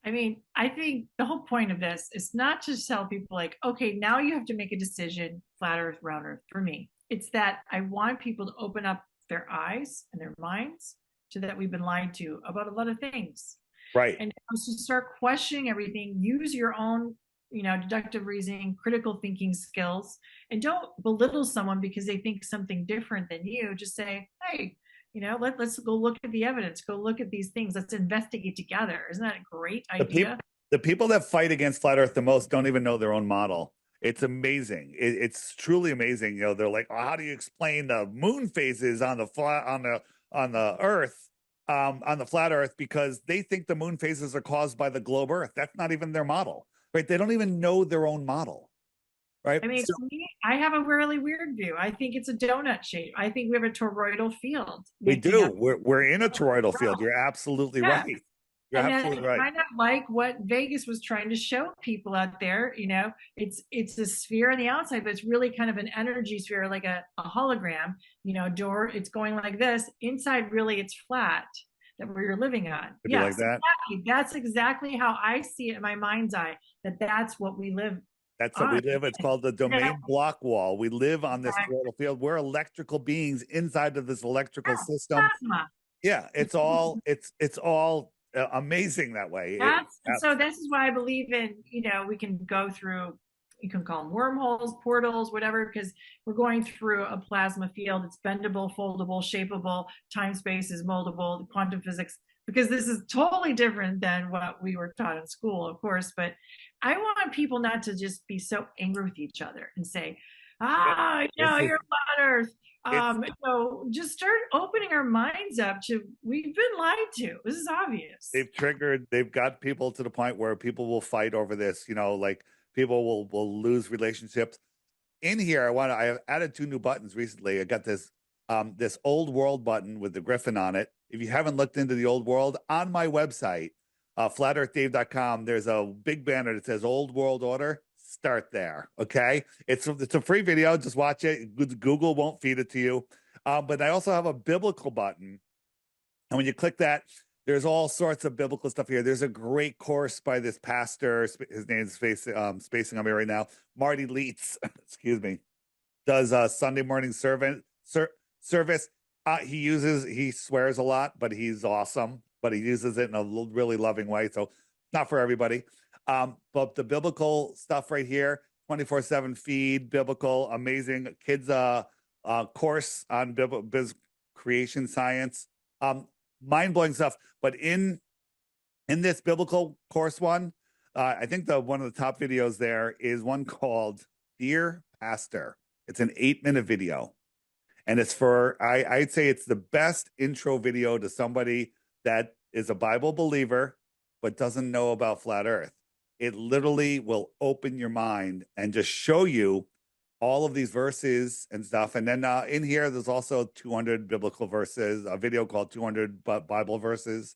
I mean, I think the whole point of this is not to tell people like, okay, now you have to make a decision, flat earth, round earth, for me. It's that I want people to open up their eyes and their minds to that we've been lied to about a lot of things. Right. And to start questioning everything, use your own, deductive reasoning, critical thinking skills, and don't belittle someone because they think something different than you. Just say, hey, let's go look at the evidence, go look at these things, let's investigate together. Isn't that a great idea? The people that fight against flat earth the most don't even know their own model. It's amazing. It's truly amazing. They're like, oh, how do you explain the moon phases on the flat on the earth, on the flat earth? Because they think the moon phases are caused by the globe earth. That's not even their model, right? They don't even know their own model. Right. I mean, me, I have a really weird view. I think it's a donut shape. I think we have a toroidal field. We do. We're in a toroidal field. You're absolutely right. You're absolutely right. I kind of like what Vegas was trying to show people out there. It's a sphere on the outside, but it's really kind of an energy sphere, like a hologram. Door. It's going like this. Inside, really, it's flat. That we're living on. Yes, like that. Exactly. That's exactly how I see it in my mind's eye. That's what we live. That's what we live. It's called the domain block wall. We live on this toroidal field. We're electrical beings inside of this electrical system. Plasma. Yeah, it's all amazing that way. So this is why I believe in, we can go through, you can call them wormholes, portals, whatever, because we're going through a plasma field. It's bendable, foldable, shapeable, time space is moldable, quantum physics, because this is totally different than what we were taught in school, of course. But I want people not to just be so angry with each other and say, you're flat earth. So just start opening our minds up to, we've been lied to. This is obvious. They've got people to the point where people will fight over this, like people will lose relationships. In here, I have added 2 new buttons recently. I got this old world button with the griffin on it. If you haven't looked into the old world, on my website, flatearthdave.com, there's a big banner that says Old World Order. Start there, okay? It's a free video. Just watch it. Google won't feed it to you. But I also have a biblical button. And when you click that, there's all sorts of biblical stuff here. There's a great course by this pastor. His name's spacing on me right now. Marty Leitz, excuse me, does Sunday morning service. He swears a lot, but he's awesome. But he uses it in a really loving way. So not for everybody. But the biblical stuff right here, 24/7 feed, biblical, amazing kids course on biz creation science, mind-blowing stuff. But in this biblical course one, I think one of the top videos there is one called Dear Pastor. It's an 8-minute video. And it's I'd say it's the best intro video to somebody that is a Bible believer, but doesn't know about flat earth. It literally will open your mind and just show you all of these verses and stuff. And then in here, there's also 200 biblical verses, a video called 200 Bible verses.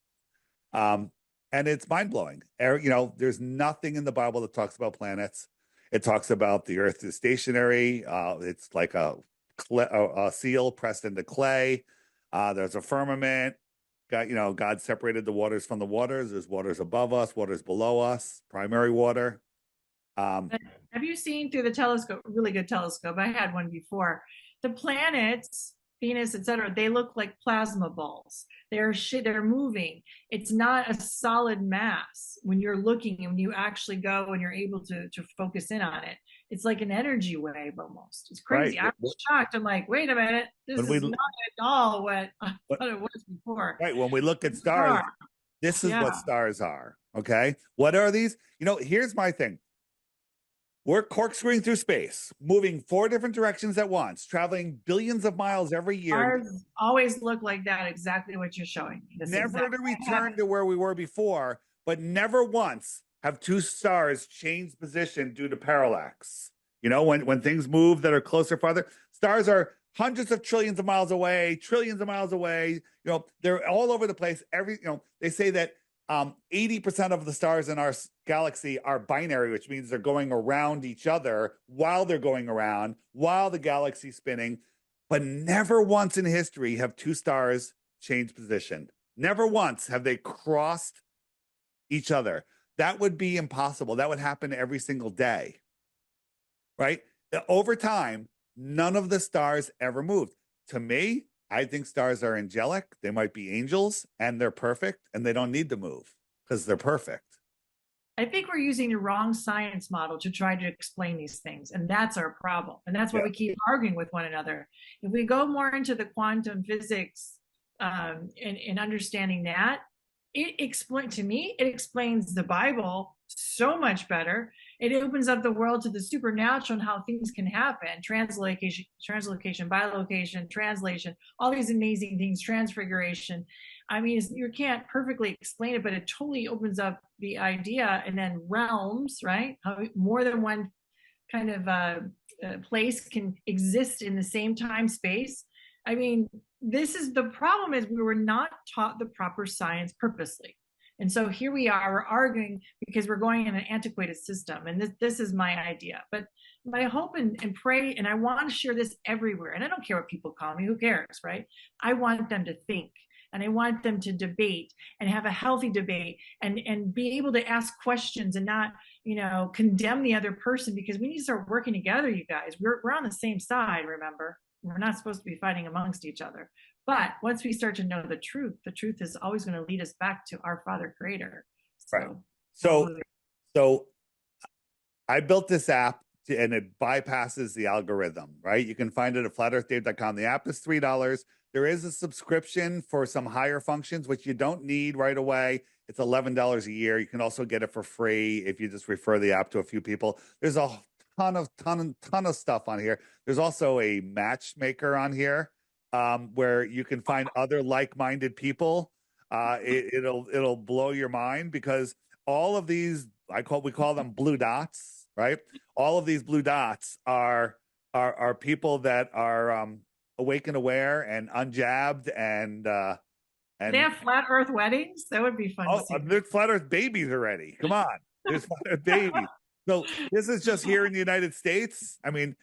And it's mind-blowing. There's nothing in the Bible that talks about planets. It talks about the earth is stationary. It's like a seal pressed into clay. There's a firmament. God separated the waters from the waters. There's waters above us, waters below us, primary water. Have you seen through the telescope, really good telescope? I had one before. The planets, Venus, etc., they look like plasma balls. They're moving. It's not a solid mass when you're looking and when you actually go and you're able to focus in on it. It's like an energy wave almost. It's crazy. Right. I was shocked. I'm like, wait a minute, this When we is not at all what I but- thought it was before. right, when we look at stars, this is Yeah. what stars are. Okay. What are these? Here's my thing. We're corkscrewing through space, moving 4 different directions at once, traveling billions of miles every year. Stars always look like that, exactly what you're showing me. This Never exactly to what return happened. to where we were before, but never once have 2 stars changed position due to parallax. When things move that are closer, farther, stars are hundreds of trillions of miles away, trillions of miles away. They're all over the place. They say that 80% of the stars in our galaxy are binary, which means they're going around each other while they're going around, while the galaxy's spinning. But never once in history have 2 stars changed position. Never once have they crossed each other. That would be impossible. That would happen every single day, right? Over time, none of the stars ever moved. To me, I think stars are angelic. They might be angels, and they're perfect, and they don't need to move because they're perfect. I think we're using the wrong science model to try to explain these things, and that's our problem. And that's why we keep arguing with one another. If we go more into the quantum physics and understanding that, it explains the Bible so much better. It opens up the world to the supernatural and how things can happen. Translocation, bilocation, translation, all these amazing things, transfiguration. I mean, you can't perfectly explain it, but it totally opens up the idea. And then realms, right? How more than one kind of place can exist in the same time space. I mean, this is the problem, is we were not taught the proper science purposely. And so here we are, we're arguing because we're going in an antiquated system. And this is my idea. But my hope and pray, and I want to share this everywhere. And I don't care what people call me, who cares, right? I want them to think, and I want them to debate and have a healthy debate and be able to ask questions and not, condemn the other person, because we need to start working together, you guys. We're on the same side, remember? We're not supposed to be fighting amongst each other. But once we start to know the truth is always going to lead us back to our Father Creator. Right. So I built this app and it bypasses the algorithm, right? You can find it at flatearthdave.com. The app is $3. There is a subscription for some higher functions, which you don't need right away. It's $11 a year. You can also get it for free if you just refer the app to a few people. There's a ton of stuff on here. There's also a matchmaker on here, where you can find other like-minded people. It'll blow your mind, because all of these, we call them blue dots, right? All of these blue dots are people that are awake and aware and unjabbed and they have flat Earth weddings. That would be fun. Oh, to see. there's flat Earth babies already. Come on, there's flat Earth babies. So this is just here in the United States. I mean,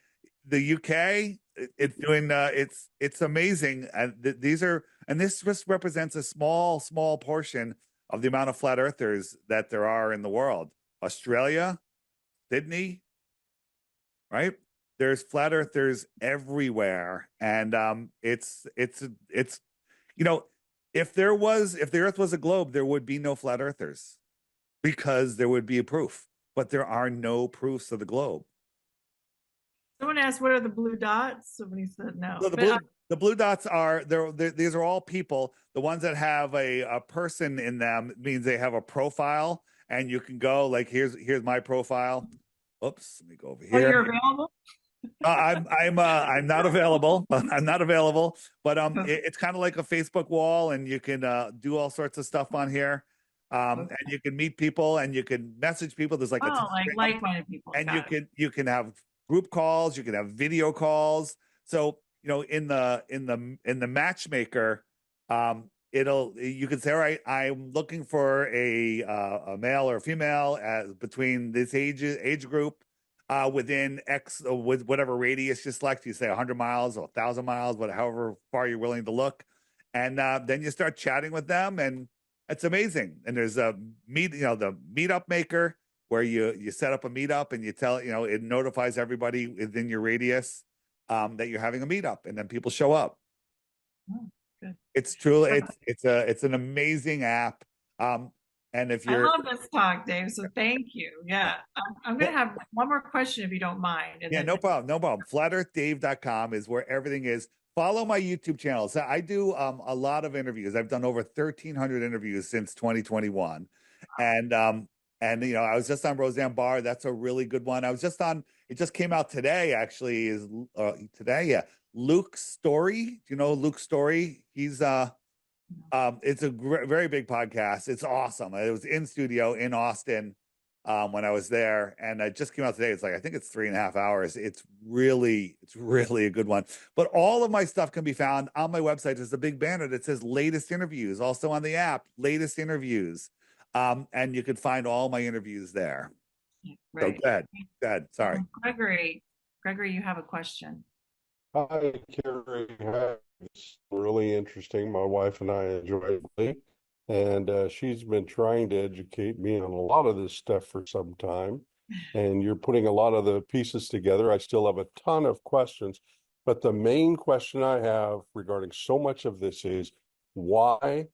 the UK, it's doing it's amazing. And this just represents a small portion of the amount of flat earthers that there are in the world. Australia, Sydney, right? There's flat earthers everywhere. And it's if the earth was a globe, there would be no flat earthers, because there would be a proof, but there are no proofs of the globe. Someone asked, what are the blue dots? Somebody said no. So the blue dots are these are all people. The ones that have a person in them means they have a profile, and you can go like, here's my profile. Oops, let me go over here. Oh, you're available? I'm not available. I'm not available, but it's kind of like a Facebook wall, and you can do all sorts of stuff on here. And you can meet people, and you can message people. There's like like-minded people, and you can have group calls, you can have video calls. So in the matchmaker, you can say, all right, I'm looking for a male or a female between this age group, within X, with whatever radius you select. You say 100 miles or 1,000 miles, however far you're willing to look, and then you start chatting with them, and it's amazing. And there's the meetup maker, where you set up a meetup and you tell, it notifies everybody within your radius. that you're having a meetup, and then people show up. Oh, good. It's truly it's an amazing app. And if I you're love this talk, Dave. So thank you. Yeah. I'm going to have one more question if you don't mind. And yeah, then no problem, no problem. FlatEarthDave.com is where everything is. Follow my YouTube channel. So I do a lot of interviews. I've done over 1,300 interviews since 2021, and you know, I was just on Roseanne Barr. That's a really good one. I was just on. It just came out today. Actually, is today? Yeah, Luke Story. Do you know Luke Story? He's it's a very big podcast. It's awesome. It was in studio in Austin when I was there, and it just came out today. It's like I think it's 3.5 hours. It's really a good one. But all of my stuff can be found on my website. There's a big banner that says latest interviews. Also on the app, latest interviews, and you can find all my interviews there. right. So good. Sorry. Gregory, you have a question. Hi, Carrie. Hi. It's really interesting. My wife and I enjoy it. And she's been trying to educate me on a lot of this stuff for some time. And you're putting a lot of the pieces together. I still have a ton of questions. But the main question I have regarding so much of this is why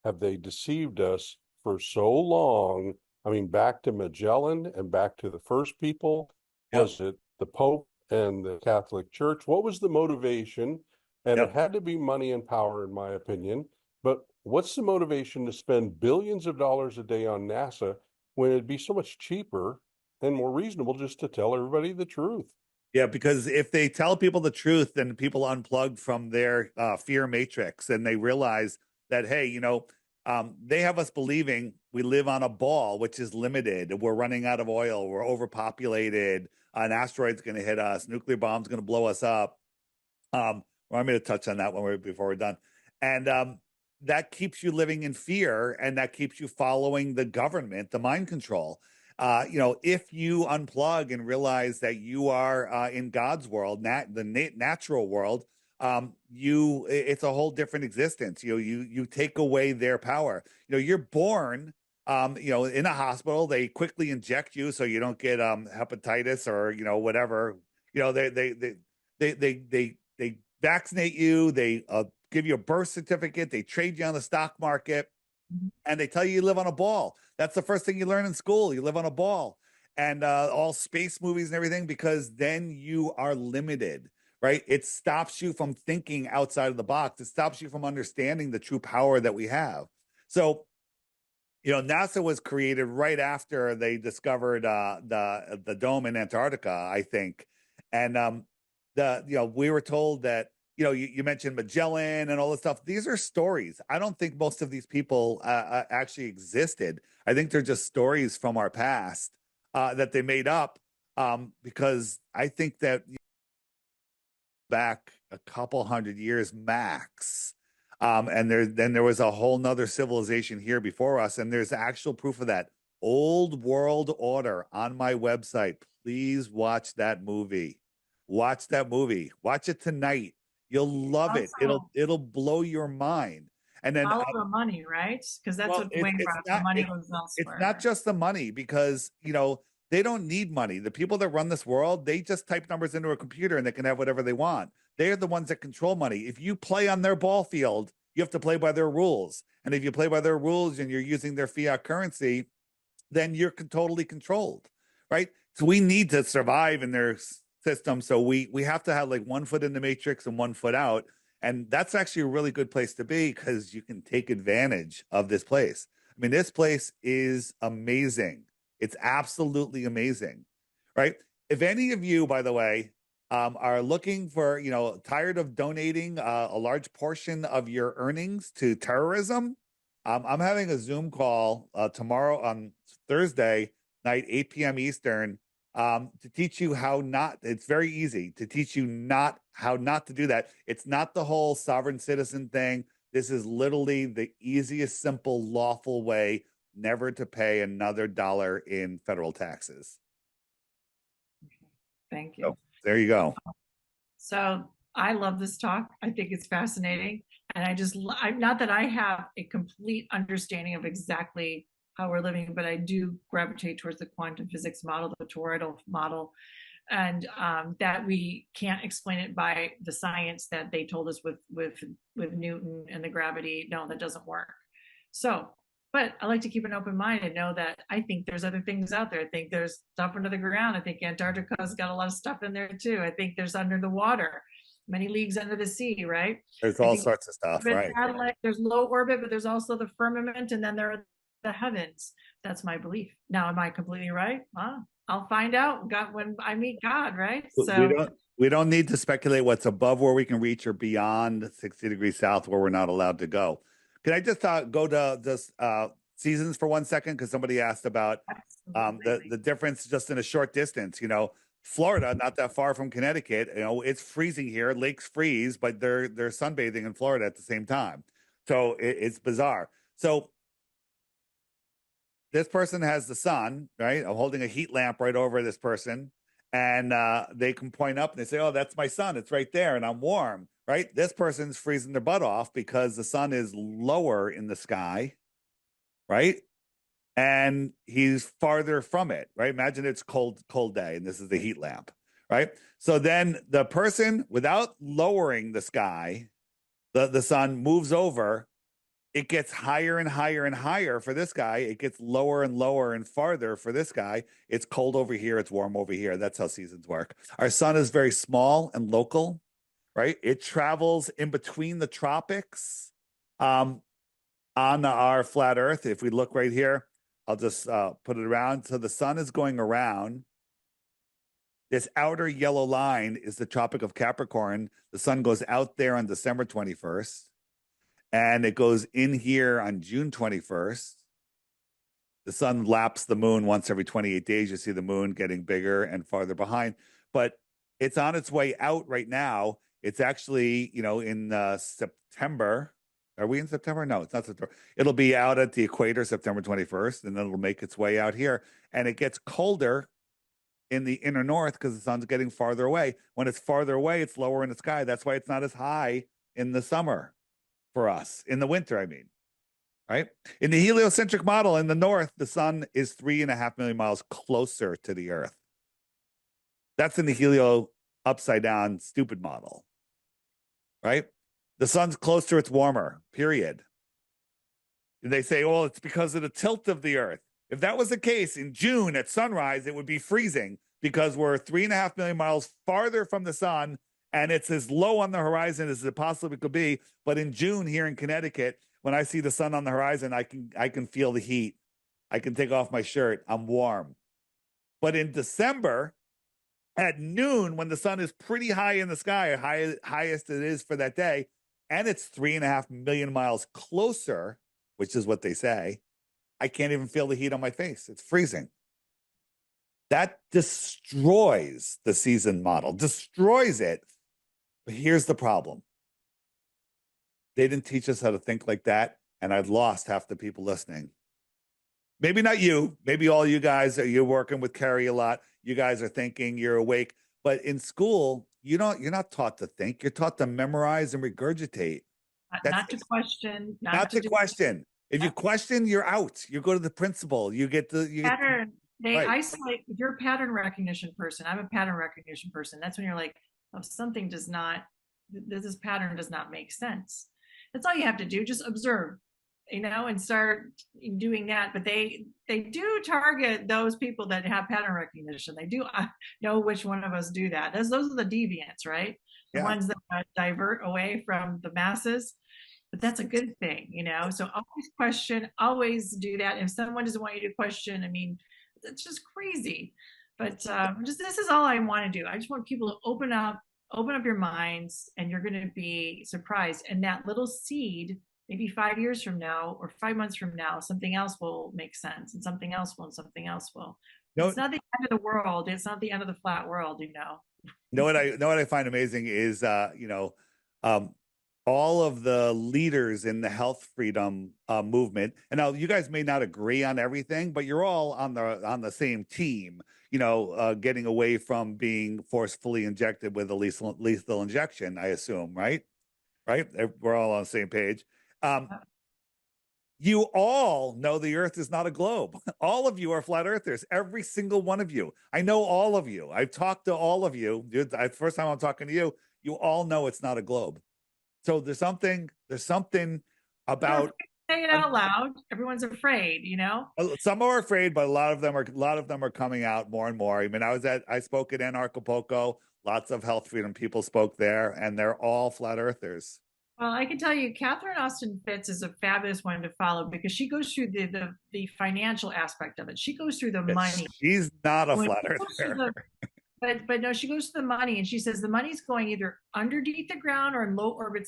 have they deceived us for so long? I mean, back to Magellan and back to the first people. Yep. Was it the Pope and the Catholic Church? What was the motivation? And Yep. it had to be money and power, in my opinion. But what's the motivation to spend billions of dollars a day on NASA when it'd be so much cheaper and more reasonable just to tell everybody the truth? Yeah, because if they tell people the truth, then people unplug from their fear matrix and they realize that, hey, you know, they have us believing we live on a ball, which is limited. We're running out of oil. We're overpopulated. An asteroid's going to hit us. Nuclear bomb's going to blow us up. Well, I'm going to touch on that before we're done. And that keeps you living in fear, and that keeps you following the government, the mind control. You know, if you unplug and realize that you are in God's world, the natural world, it's a whole different existence. You take away their power. You know, you're born, you know, in a hospital. They quickly inject you so you don't get hepatitis or, you know, whatever. You know, they vaccinate you. They give you a birth certificate. They trade you on the stock market, and they tell you live on a ball. That's the first thing you learn in school. You live on a ball, and all space movies and everything, because then you are limited, right? It stops you from thinking outside of the box. It stops you from understanding the true power that we have. So, you know, NASA was created right after they discovered the dome in Antarctica, I think, and we were told that, you know, you mentioned Magellan and all this stuff. These are stories. I don't think most of these people actually existed. I think they're just stories from our past that they made up, because I think that back a couple hundred years max, and there was a whole nother civilization here before us, and there's actual proof of that. Old World Order on my website. Please watch that movie. Watch that movie. Watch it tonight. You'll love it. It'll blow your mind. And then follow the money, right? Because that's what Wayne brought up. The money goes elsewhere. It's not just the money, because, you know, they don't need money. The people that run this world, they just type numbers into a computer and they can have whatever they want. They're the ones that control money. If you play on their ball field, you have to play by their rules. And if you play by their rules and you're using their fiat currency, then you're totally controlled, right? So we need to survive in their system. So we have to have like one foot in the matrix and one foot out. And that's actually a really good place to be, because you can take advantage of this place. I mean, this place is amazing. It's absolutely amazing, right? If any of you, by the way, are looking for, you know, tired of donating a large portion of your earnings to terrorism, I'm having a Zoom call tomorrow on Thursday night, 8 p.m. Eastern, to teach you how not. It's very easy to teach you how not to do that. It's not the whole sovereign citizen thing. This is literally the easiest, simple, lawful way never to pay another dollar in federal taxes. Thank you. So, there you go. So I love this talk. I think it's fascinating. And I'm not that I have a complete understanding of exactly how we're living, but I do gravitate towards the quantum physics model, the toroidal model. and that we can't explain it by the science that they told us with Newton and the gravity. No, that doesn't work. So, but I like to keep an open mind and know that I think there's other things out there. I think there's stuff under the ground. I think Antarctica's got a lot of stuff in there too. I think there's under the water, many leagues under the sea, right? There's I all think sorts of stuff, right? satellite, there's low orbit, but there's also the firmament, and then there are the heavens. That's my belief. Now, am I completely right? I'll find out God when I meet God, right? So We don't need to speculate what's above where we can reach or beyond 60 degrees south where we're not allowed to go. Can I just go to this seasons for 1 second? Because somebody asked about the difference just in a short distance. Florida, not that far from Connecticut, it's freezing here. Lakes freeze, but they're sunbathing in Florida at the same time. So it's bizarre. So this person has the sun, right? I'm holding a heat lamp right over this person, and they can point up and they say, "Oh, that's my sun. It's right there, and I'm warm." Right? This person's freezing their butt off because the sun is lower in the sky, right? And he's farther from it, right? Imagine it's cold day, and this is the heat lamp, right? So then the person, without lowering the sky, the sun moves over. It gets higher and higher and higher for this guy. It gets lower and lower and farther for this guy. It's cold over here. It's warm over here. That's how seasons work. Our sun is very small and local, right? It travels in between the tropics on our flat Earth. If we look right here, I'll just put it around. So the sun is going around. This outer yellow line is the Tropic of Capricorn. The sun goes out there on December 21st. And it goes in here on June 21st. The sun laps the moon once every 28 days. You see the moon getting bigger and farther behind. But it's on its way out right now. It's actually, in September. Are we in September? No, it's not September. It'll be out at the equator September 21st, and then it'll make its way out here. And it gets colder in the inner north because the sun's getting farther away. When it's farther away, it's lower in the sky. That's why it's not as high in the summer. For us in the winter, I mean, right? In the heliocentric model in the north, the sun is 3.5 million miles closer to the earth. That's in the helio upside down stupid model, right? The sun's closer, it's warmer, period. And they say, well, it's because of the tilt of the earth. If that was the case in June at sunrise, it would be freezing because we're 3.5 million miles farther from the sun. And it's as low on the horizon as it possibly could be. But in June here in Connecticut, when I see the sun on the horizon, I can feel the heat. I can take off my shirt. I'm warm. But in December, at noon, when the sun is pretty high in the sky, highest it is for that day, and it's 3.5 million miles closer, which is what they say, I can't even feel the heat on my face. It's freezing. That destroys the season model, destroys it. But here's the problem. They didn't teach us how to think like that, and I've lost half the people listening. Maybe not you. Maybe all you guys, you're working with Carrie a lot. You guys are thinking, you're awake. But in school, you're not taught to think. You're taught to memorize and regurgitate. Not to question. Not to question. If you question, you're out. You go to the principal. You get pattern. They right. isolate. If you're a pattern recognition person, I'm a pattern recognition person. That's when you're like, oh, something does not, this pattern does not make sense. That's all you have to do. Just observe, and start doing that. But they do target those people that have pattern recognition. They do know which one of us do that. Those are the deviants, right? The ones that divert away from the masses. But that's a good thing, So always question, always do that. If someone doesn't want you to question, it's just crazy. But this is all I want to do. I just want people to open up your minds, and you're going to be surprised. And that little seed, maybe 5 years from now or 5 months from now, something else will make sense, and something else will, and something else will. It's not the end of the world. It's not the end of the flat world, Know what I find amazing is all of the leaders in the health freedom movement. And now you guys may not agree on everything, but you're all on the same team, getting away from being forcefully injected with a lethal injection, I assume, right? Right? We're all on the same page. You all know the earth is not a globe. All of you are flat earthers, every single one of you. I know all of you. I've talked to all of you. First time I'm talking to you, you all know it's not a globe. So there's something about, say it out loud. Everyone's afraid, you know? some are afraid, but a lot of them are coming out more and more. I mean, I spoke at Antarctica. Lots of health freedom people spoke there, and they're all flat earthers. Well, I can tell you, Catherine Austin Fitz is a fabulous one to follow because she goes through the financial aspect of it. She goes through the money. She's not a When flat she goes through earther. but no, she goes to the money, and she says the money's going either underneath the ground or in low orbit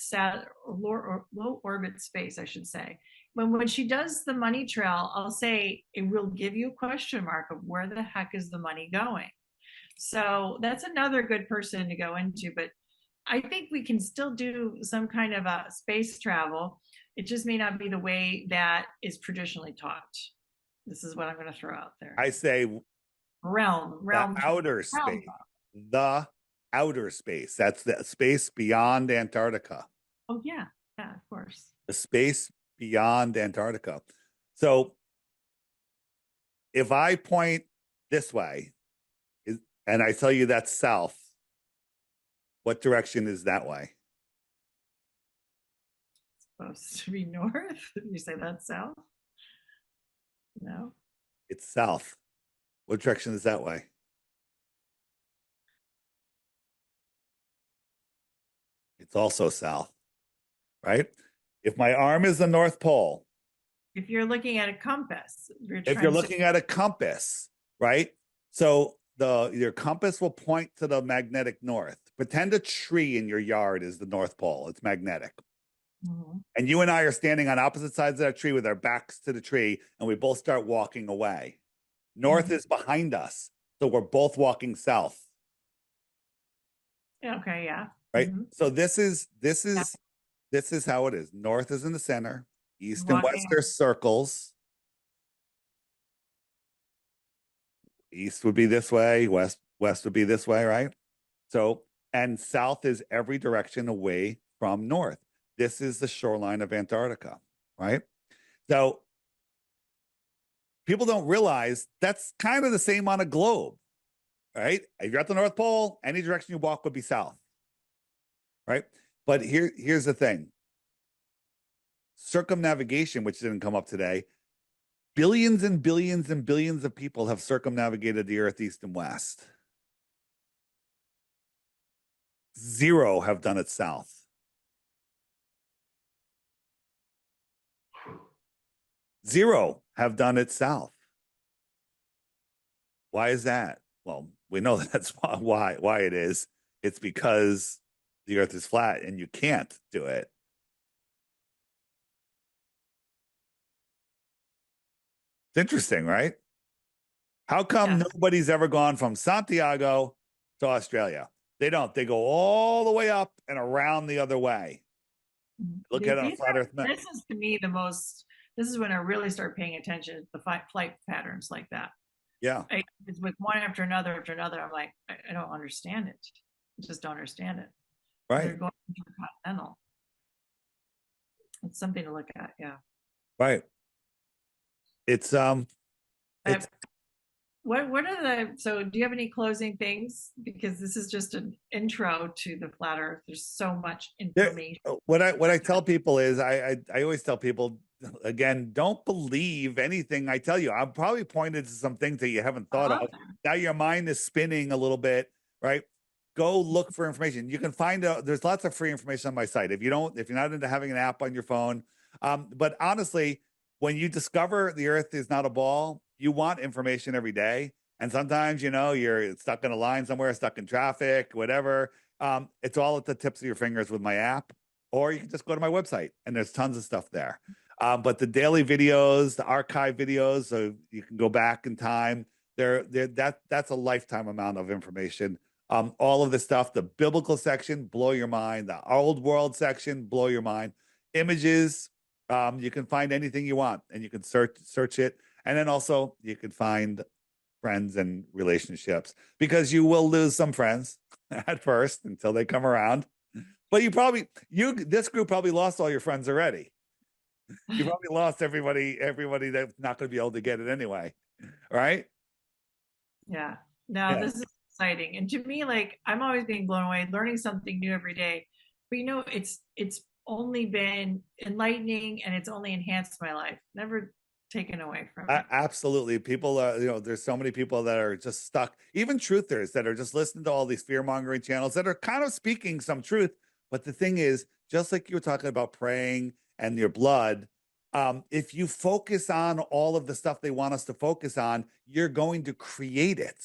space, I should say. When she does the money trail, I'll say it will give you a question mark of where the heck is the money going. So that's another good person to go into. But I think we can still do some kind of a space travel. It just may not be the way that is traditionally taught. This is what I'm going to throw out there. I say realm the outer space. The outer space. That's the space beyond Antarctica. Oh yeah, of course. The space beyond Antarctica. So if I point this way, and I tell you that's south, what direction is that way? It's supposed to be north. You say that's south? No. It's south. What direction is that way? It's also south, right? If my arm is the North Pole. If you're looking at a compass. If you're looking at a compass, right? So your compass will point to the magnetic north. Pretend a tree in your yard is the North Pole. It's magnetic. Mm-hmm. And you and I are standing on opposite sides of that tree with our backs to the tree, and we both start walking away. North is behind us, so we're both walking south. Okay, yeah. Right. Mm-hmm. So this is how it is. North is in the center. East and west are circles. East would be this way. West would be this way, right? So, and south is every direction away from north. This is the shoreline of Antarctica, right? So people don't realize that's kind of the same on a globe, right? If you're at the North Pole, any direction you walk would be south, right? But here's the thing. Circumnavigation, which didn't come up today, billions and billions and billions of people have circumnavigated the earth east and west. 0 have done it south. 0 have done it south. Why is that? Well, we know that's why it is. It's because the earth is flat and you can't do it. It's interesting, right? How come nobody's ever gone from Santiago to Australia? They don't. They go all the way up and around the other way. Look at it on a flat earth map. This is, to me, this is when I really start paying attention to the flight patterns like that. Yeah. It's with one after another. I'm like, I don't understand it. I just don't understand it. Right. They're going intercontinental. It's something to look at. Yeah. Right. It's what are so do you have any closing things? Because this is just an intro to the flat earth. There's so much information. What I tell people is I always tell people, again, don't believe anything I tell you. I'm probably pointed to some things that you haven't thought of. Now your mind is spinning a little bit, right? Go look for information. You can find out, there's lots of free information on my site. If you're not into having an app on your phone. But honestly, when you discover the earth is not a ball, you want information every day. And sometimes, you're stuck in a line somewhere, stuck in traffic, whatever. It's all at the tips of your fingers with my app, or you can just go to my website and there's tons of stuff there. But the daily videos, the archive videos, so you can go back in time. That's a lifetime amount of information. All of the stuff, the biblical section, blow your mind. The old world section, blow your mind. Images, you can find anything you want and you can search it. And then also you can find friends and relationships, because you will lose some friends at first until they come around. But this group probably lost all your friends already. You probably lost everybody that's not going to be able to get it anyway, right? Yeah. No, Yeah. this is exciting. And to me, like I'm always being blown away, learning something new every day. But it's only been enlightening and it's only enhanced my life. Never taken away from it. Absolutely. People are, there's so many people that are just stuck, even truthers that are just listening to all these fear mongering channels that are kind of speaking some truth. But the thing is, just like you were talking about praying and your blood, if you focus on all of the stuff they want us to focus on, you're going to create it.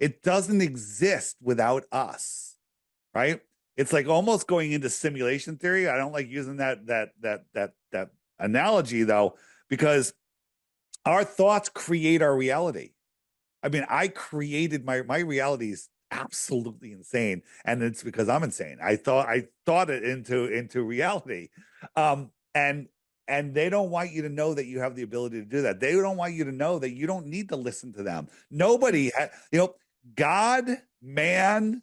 It doesn't exist without us, right? It's like almost going into simulation theory. I don't like using that analogy though, because our thoughts create our reality. I mean, I created my reality is absolutely insane, and it's because I'm insane. I thought it into reality, and they don't want you to know that you have the ability to do that. They don't want you to know that you don't need to listen to them. Nobody, God, man,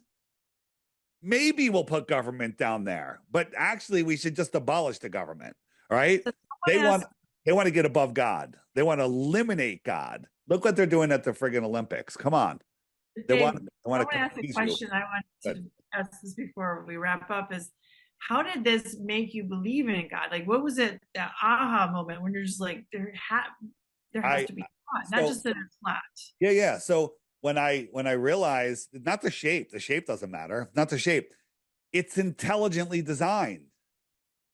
maybe we'll put government down there, but actually we should just abolish the government. Right? They want to get above God. They want to eliminate God. Look what they're doing at the friggin' Olympics. Come on. They want to ask a question. I want to ask this before we wrap up is how did this make you believe in God? Like what was it, that aha moment when you're just like there has to be God, not just that it's flat. Yeah. So when I realized not the shape doesn't matter, not the shape. It's intelligently designed.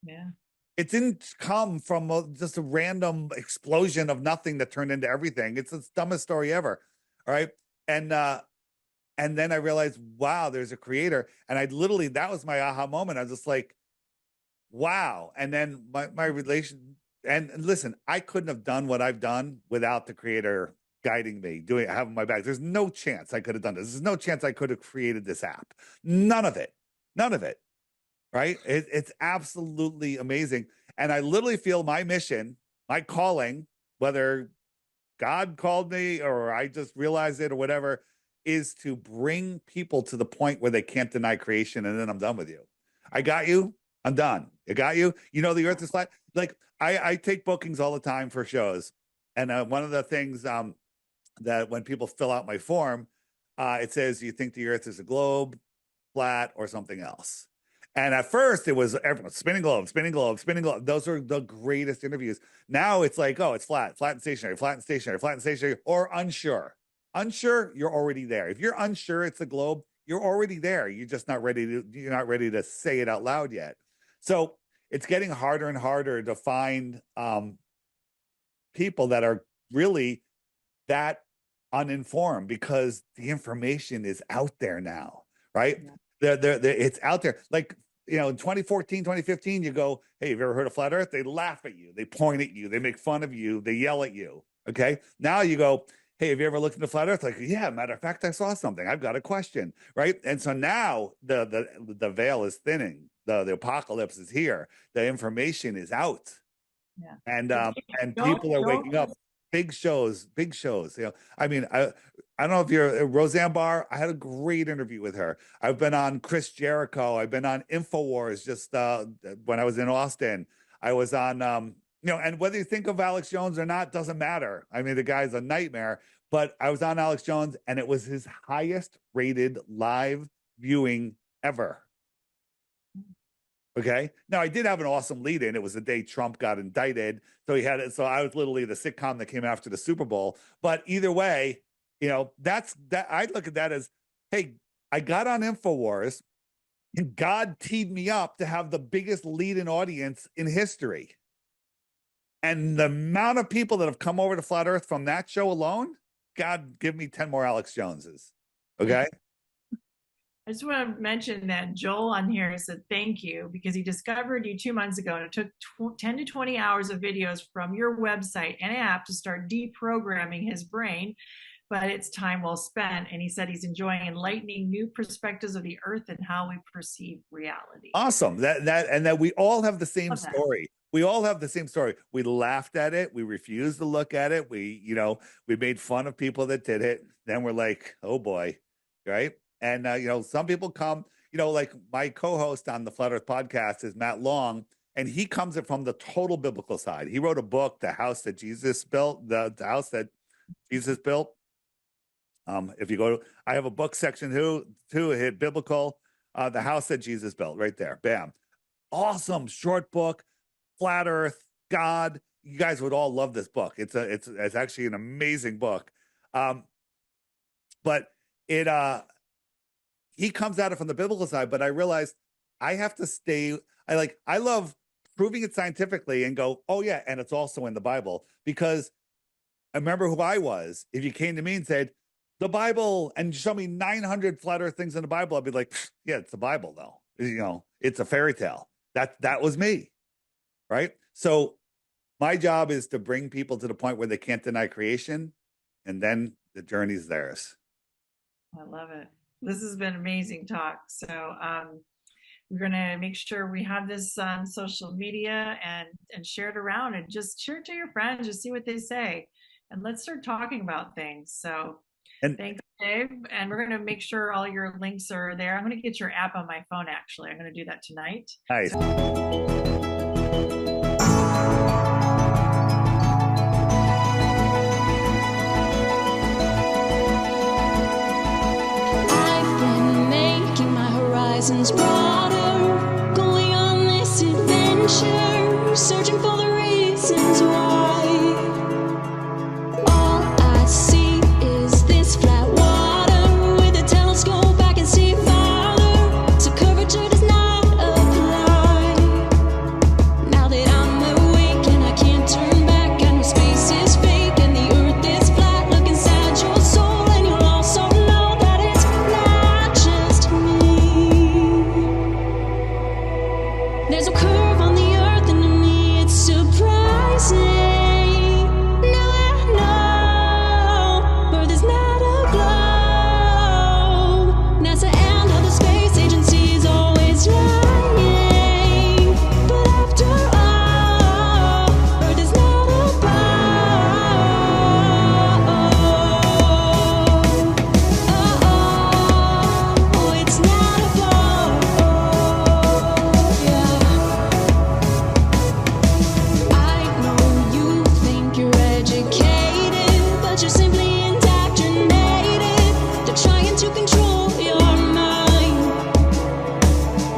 Yeah. It didn't come from just a random explosion of nothing that turned into everything. It's the dumbest story ever. All right. And then I realized, wow, there's a creator. And that was my aha moment. I was just like, wow. And then my relation, and listen, I couldn't have done what I've done without the creator guiding me, having my back. There's no chance I could have done this. There's no chance I could have created this app. None of it. Right? It's absolutely amazing. And I literally feel my mission, my calling, whether God called me or I just realized it or whatever, is to bring people to the point where they can't deny creation. And then I'm done with you. I got you. I'm done. I got you. The earth is flat. Like I take bookings all the time for shows. And one of the things that when people fill out my form, it says, you think the earth is a globe, flat, or something else? And at first it was everyone spinning globe, spinning globe, spinning globe. Those are the greatest interviews. Now it's like, oh, it's flat and stationary, flat and stationary, flat and stationary, or unsure. Unsure, you're already there. If you're unsure it's a globe, you're already there. You're just not ready to say it out loud yet. So it's getting harder and harder to find people that are really that uninformed because the information is out there now, right? Yeah. It's out there. Like, in 2014, 2015, you go, hey, have you ever heard of flat earth? They laugh at you. They point at you. They make fun of you. They yell at you. Okay. Now you go, hey, have you ever looked into flat earth? Like, yeah, matter of fact, I saw something. I've got a question. Right. And so now the veil is thinning. The apocalypse is here. The information is out. Yeah. And people are waking up. Big shows. I mean, I don't know if you're Roseanne Barr. I had a great interview with her. I've been on Chris Jericho. I've been on InfoWars just when I was in Austin. I was on, and whether you think of Alex Jones or not, doesn't matter. I mean, the guy's a nightmare, but I was on Alex Jones and it was his highest rated live viewing ever. Okay. Now I did have an awesome lead in. It was the day Trump got indicted. So I was literally the sitcom that came after the Super Bowl. But either way, that's that. I look at that as, hey, I got on InfoWars and God teed me up to have the biggest lead in audience in history. And the amount of people that have come over to Flat Earth from that show alone, God, give me 10 more Alex Joneses. Okay. I just want to mention that Joel on here said thank you because he discovered you 2 months ago and it took 10 to 20 hours of videos from your website and app to start deprogramming his brain, but it's time well spent. And he said he's enjoying enlightening new perspectives of the earth and how we perceive reality. Awesome. That we all have the same story. We all have the same story. We laughed at it. We refused to look at it. We made fun of people that did it. Then we're like, oh boy, right? And, some people come, like my co-host on the Flat Earth podcast is Matt Long. And he comes from the total biblical side. He wrote a book, The House That Jesus Built, the house that Jesus built. If you go to, I have a book section too, hit biblical, The House That Jesus Built, right there. Bam. Awesome short book, flat earth, God. You guys would all love this book. It's actually an amazing book. But he comes at it from the biblical side, but I realized I have to stay. I love proving it scientifically and go, oh yeah, and it's also in the Bible, because I remember who I was. If you came to me and said the Bible and show me 900 flat earth things in the Bible, I'd be like, yeah, it's the Bible though. You know, it's a fairy tale. That was me, right? So my job is to bring people to the point where they can't deny creation, and then the journey's theirs. I love it. This has been amazing talk. So we're going to make sure we have this on social media and share it around, and just share it to your friends, just see what they say. And let's start talking about things. So thanks, Dave. And we're going to make sure all your links are there. I'm going to get your app on my phone, actually. I'm going to do that tonight. Nice. I've been making my horizons broader, going on this adventure, searching for the reasons why. All I see is this flat water. With a telescope I can see farther, so curvature does not apply. Now that I'm awake and I can't turn back, I know space is fake and the earth is flat. Look inside your soul and you'll also know that it's not just me. There's a curve on the earth, and to me it's surprising. Now I know Earth is not a globe. NASA and other space agencies always lying, but after all, Earth is not a globe. Oh, it's not a globe. Yeah. I know you think you're educated, but you're simply indoctrinated. They're trying to control your mind,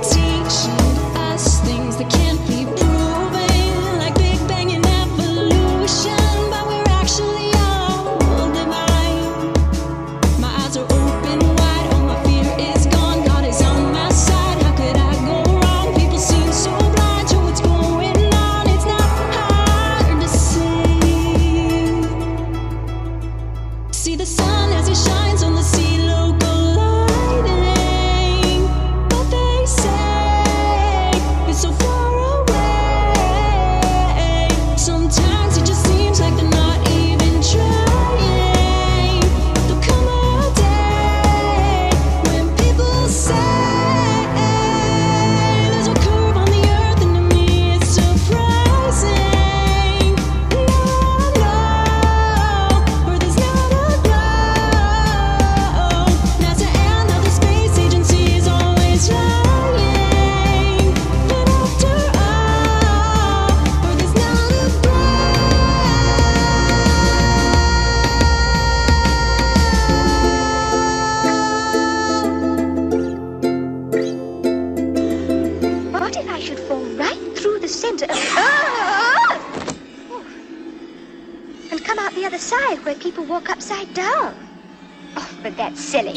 teaching us things that can't be proven, like Big Bang and evolution, but we're actually all divine. My eyes are open wide, all my fear is gone. God is on my side, how could I go wrong? People seem so blind to what's going on. It's not hard to see. See the sun as it shines on the sea, local lighting, but they say it's so far away. Sometimes it just seems like they're not even trying. There'll come a day when people say there's a curve on the earth, and to me it's surprising. No, Earth is not a globe. NASA and other space agencies always lying, but after all, Earth is not a What if I should fall right through the center of the Earth? And come out the other side where people walk upside down? Oh, but that's silly.